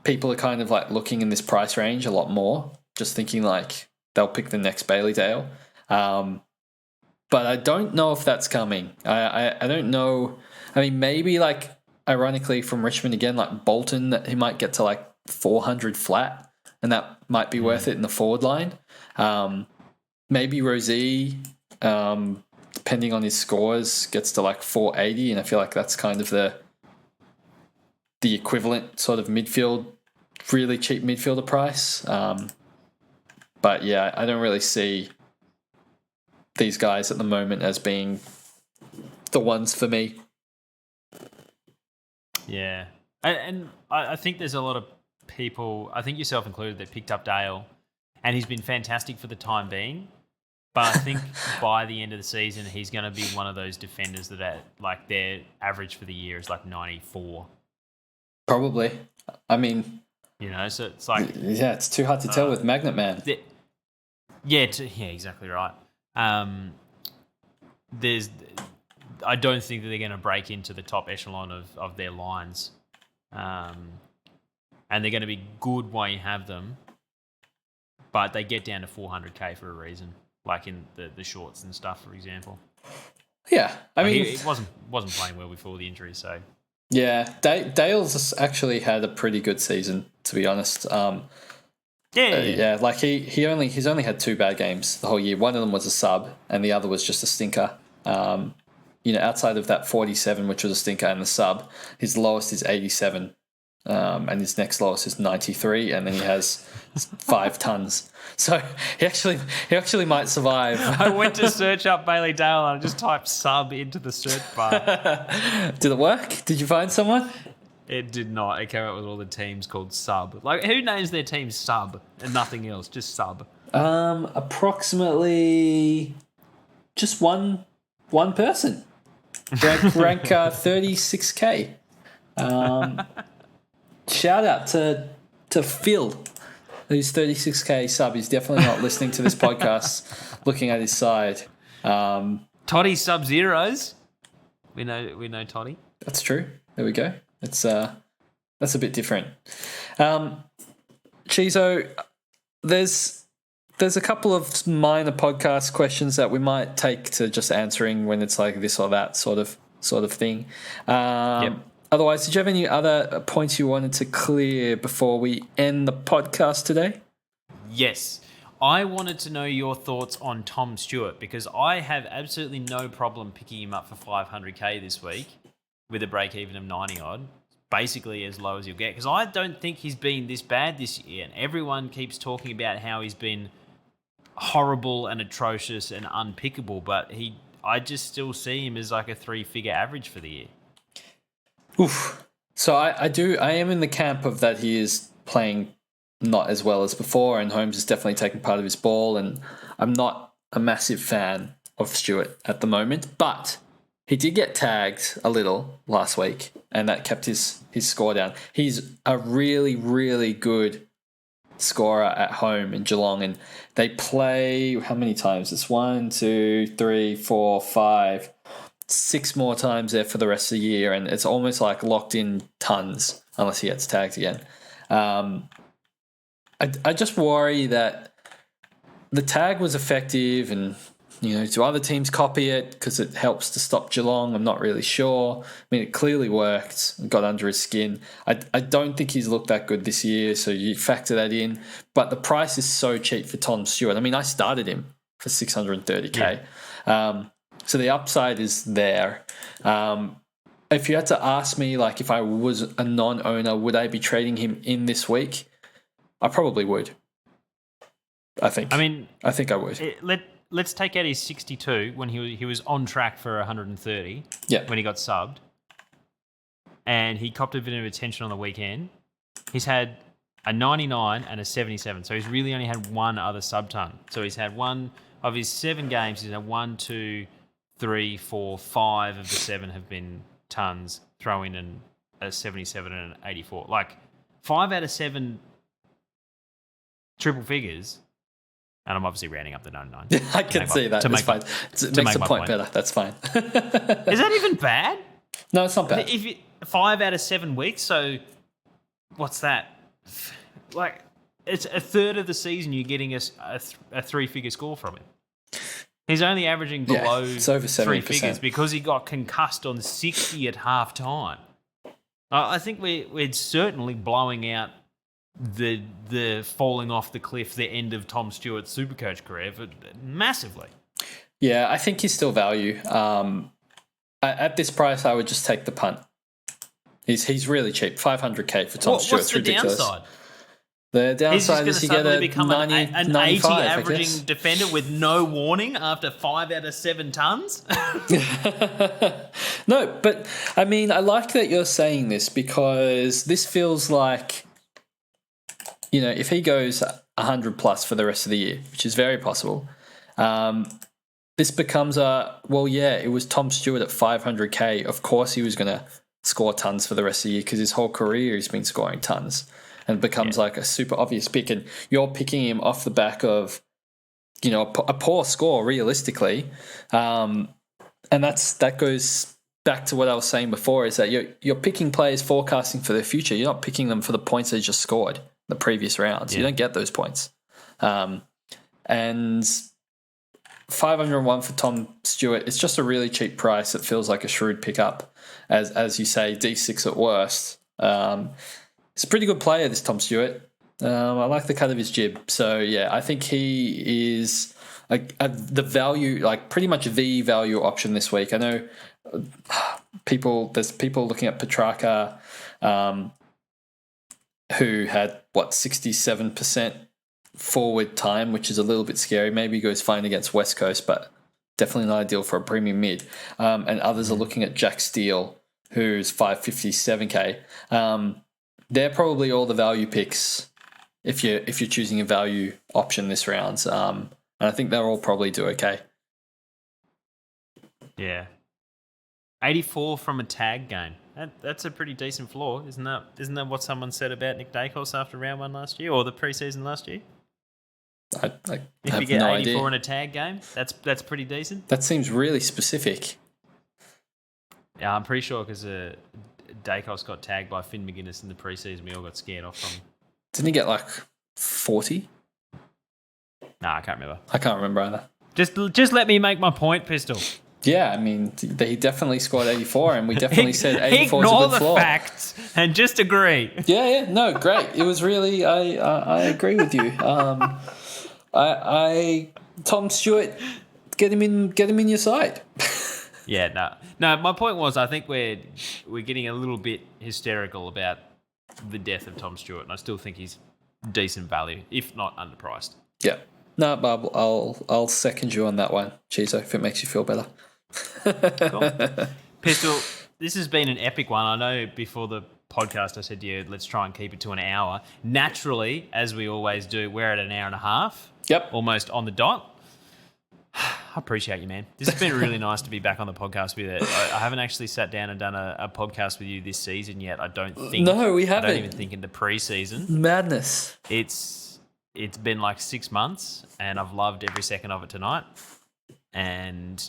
people are kind of like looking in this price range a lot more, just thinking like they'll pick the next Bailey Dale. But I don't know if that's coming. I don't know. I mean, maybe like ironically from Richmond again, like Bolton, that he might get to like 400 flat, and that might be worth it in the forward line. Maybe Rosie, depending on his scores, gets to like 480, and I feel like that's kind of the equivalent sort of midfield, really cheap midfielder price. But yeah, I don't really see these guys at the moment as being the ones for me. Yeah. And I think there's a lot of people, I think yourself included, that picked up Dale, and he's been fantastic for the time being. But I think by the end of the season, he's going to be one of those defenders that like their average for the year is like 94. Probably. I mean, so it's like it's too hard to tell with Magnet Man. Yeah, exactly right. I don't think that they're going to break into the top echelon of their lines, and they're going to be good while you have them, but they get down to 400k for a reason, like in the shorts and stuff, for example. Yeah, I mean, he wasn't playing well before the injury, so. Yeah, Dale's actually had a pretty good season, to be honest. Yeah. Like he's only had 2 bad games the whole year. One of them was a sub, and the other was just a stinker. Outside of that 47, which was a stinker and the sub, his lowest is 87, and his next lowest is 93, and then he has 5 tons. So he actually might survive. I went to search up Bailey Dale and I just typed sub into the search bar. Did it work? Did you find someone? It did not. It came up with all the teams called sub. Like, who names their team sub and nothing else? Just sub. Approximately just one person. Rank 36k. Shout out to Phil, who's 36k sub. He's definitely not listening to this podcast, looking at his side. Toddy Sub-Zeros. We know Toddy. That's true. There we go. That's a bit different. CHEEZO, there's a couple of minor podcast questions that we might take to just answering when it's like this or that sort of thing. Yep. Otherwise, did you have any other points you wanted to clear before we end the podcast today? Yes. I wanted to know your thoughts on Tom Stewart, because I have absolutely no problem picking him up for 500k this week with a break even of 90 odd, basically as low as you'll get, because I don't think he's been this bad this year, and everyone keeps talking about how he's been horrible and atrocious and unpickable, but I just still see him as like a 3-figure average for the year. Oof. So I am in the camp of that he is playing not as well as before, and Holmes is definitely taking part of his ball, and I'm not a massive fan of Stewart at the moment, but he did get tagged a little last week, and that kept his score down. He's a really, really good scorer at home in Geelong, and they play how many times? It's 1, 2, 3, 4, 5, 6 more times there for the rest of the year, and it's almost like locked in tons unless he gets tagged again. I just worry that the tag was effective, and do other teams copy it because it helps to stop Geelong? I'm not really sure. I mean, it clearly worked and got under his skin. I don't think he's looked that good this year, so you factor that in. But the price is so cheap for Tom Stewart. I mean, I started him for 630k. Yeah. So the upside is there. If you had to ask me, like, if I was a non-owner, would I be trading him in this week? I probably would. I think I would. Let's take out his 62 when he was on track for 130. Yeah. When he got subbed, and he copped a bit of attention on the weekend. He's had a 99 and a 77, so he's really only had one other sub ton. So he's had one of his 7 games. He's had 1, 2, 3, 4, 5 of the 7 have been tons. Throw in a 77 and an 84. Like 5 out of 7 triple figures. And I'm obviously rounding up the 99. I can see that. It's fine. It makes the point better. That's fine. Is that even bad? No, it's not bad. If 5 out of 7 weeks, so what's that? Like, it's a third of the season you're getting a 3-figure score from him. He's only averaging below it's over 70%. 3 figures because he got concussed on 60 at half time. I think we're certainly blowing out the falling off the cliff, the end of Tom Stewart's SuperCoach career, massively. Yeah, I think he's still value. At this price, I would just take the punt. He's really cheap. 500k for Tom Stewart. It's ridiculous. Downside? The downside is you get a become 90, an 95, 80 averaging defender with no warning after 5 out of 7 tons. No, but I mean, I like that you're saying this, because this feels like, if he goes 100 plus for the rest of the year, which is very possible, This becomes it was Tom Stewart at 500k. Of course he was going to score tons for the rest of the year because his whole career he's been scoring tons, and it becomes like a super obvious pick. And you're picking him off the back of, a poor score realistically. And that goes back to what I was saying before, is that you're picking players forecasting for their future. You're not picking them for the points they just scored the previous rounds. You don't get those points. And 501 for Tom Stewart, it's just a really cheap price. It feels like a shrewd pickup. As you say, D6 at worst. He's a pretty good player, this Tom Stewart. I like the cut of his jib. So, yeah, I think he is the value, like pretty much the value option this week. I know there's people looking at Petrarca who had, 67% forward time, which is a little bit scary. Maybe he goes fine against West Coast, but definitely not ideal for a premium mid. And others are looking at Jack Steele, who's 557k. They're probably all the value picks if you're choosing a value option this round. And I think they'll all probably do okay. Yeah. 84 from a tag game. That's a pretty decent floor, isn't that what someone said about Nick Dacos after round 1 last year, or the preseason last year? I if have you get no 84 idea. in a tag game, that's pretty decent. That seems really specific. Yeah, I'm pretty sure because Dacos got tagged by Finn McGuinness in the preseason. We all got scared off from him. Didn't he get 40? Nah, I can't remember. I can't remember either. Just let me make my point, Pistol. Yeah, I mean, he definitely scored 84, and we definitely said 84 is a Ignore good floor. the facts and just agree. Yeah, no, great. It was really, I agree with you. Tom Stewart, get him in your side. Yeah, no. My point was, I think we're getting a little bit hysterical about the death of Tom Stewart, and I still think he's decent value, if not underpriced. Yeah, no, Bob, I'll second you on that one, CHEEZO, if it makes you feel better. Cool. Pistol, this has been an epic one. I know before the podcast I said to you, let's try and keep it to an hour. Naturally, as we always do, we're at an hour and a half. Yep. Almost on the dot. I appreciate you, man. This has been really nice to be back on the podcast with it. I haven't actually sat down and done a podcast with you this season yet. I don't think. No, we haven't. I don't even think in the preseason. Madness. It's been 6 months, and I've loved every second of it tonight. And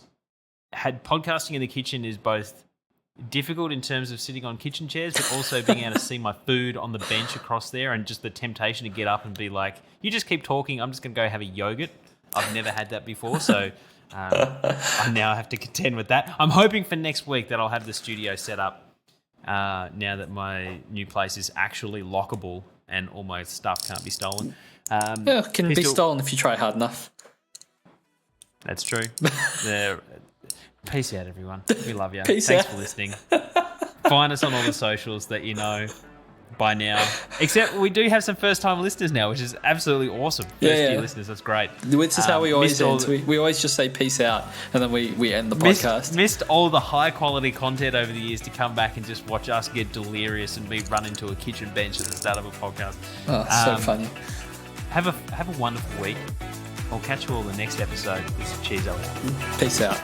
podcasting in the kitchen is both difficult in terms of sitting on kitchen chairs, but also being able to see my food on the bench across there, and just the temptation to get up and be like, you just keep talking, I'm just going to go have a yogurt. I've never had that before, so I now have to contend with that. I'm hoping for next week that I'll have the studio set up now that my new place is actually lockable and all my stuff can't be stolen. It can be stolen if you try hard enough. That's true. Peace out, everyone. We love you. Peace Thanks out. for listening. Find us on all the socials that you know by now. Except we do have some first-time listeners now, which is absolutely awesome. First-year listeners, that's great. This is how we always end. We always just say peace out, and then we end the podcast. Missed all the high-quality content over the years to come back and just watch us get delirious and be run into a kitchen bench at the start of a podcast. Oh, so funny. Have a wonderful week. I'll catch you all in the next episode. This is CHEEZO out. Peace out.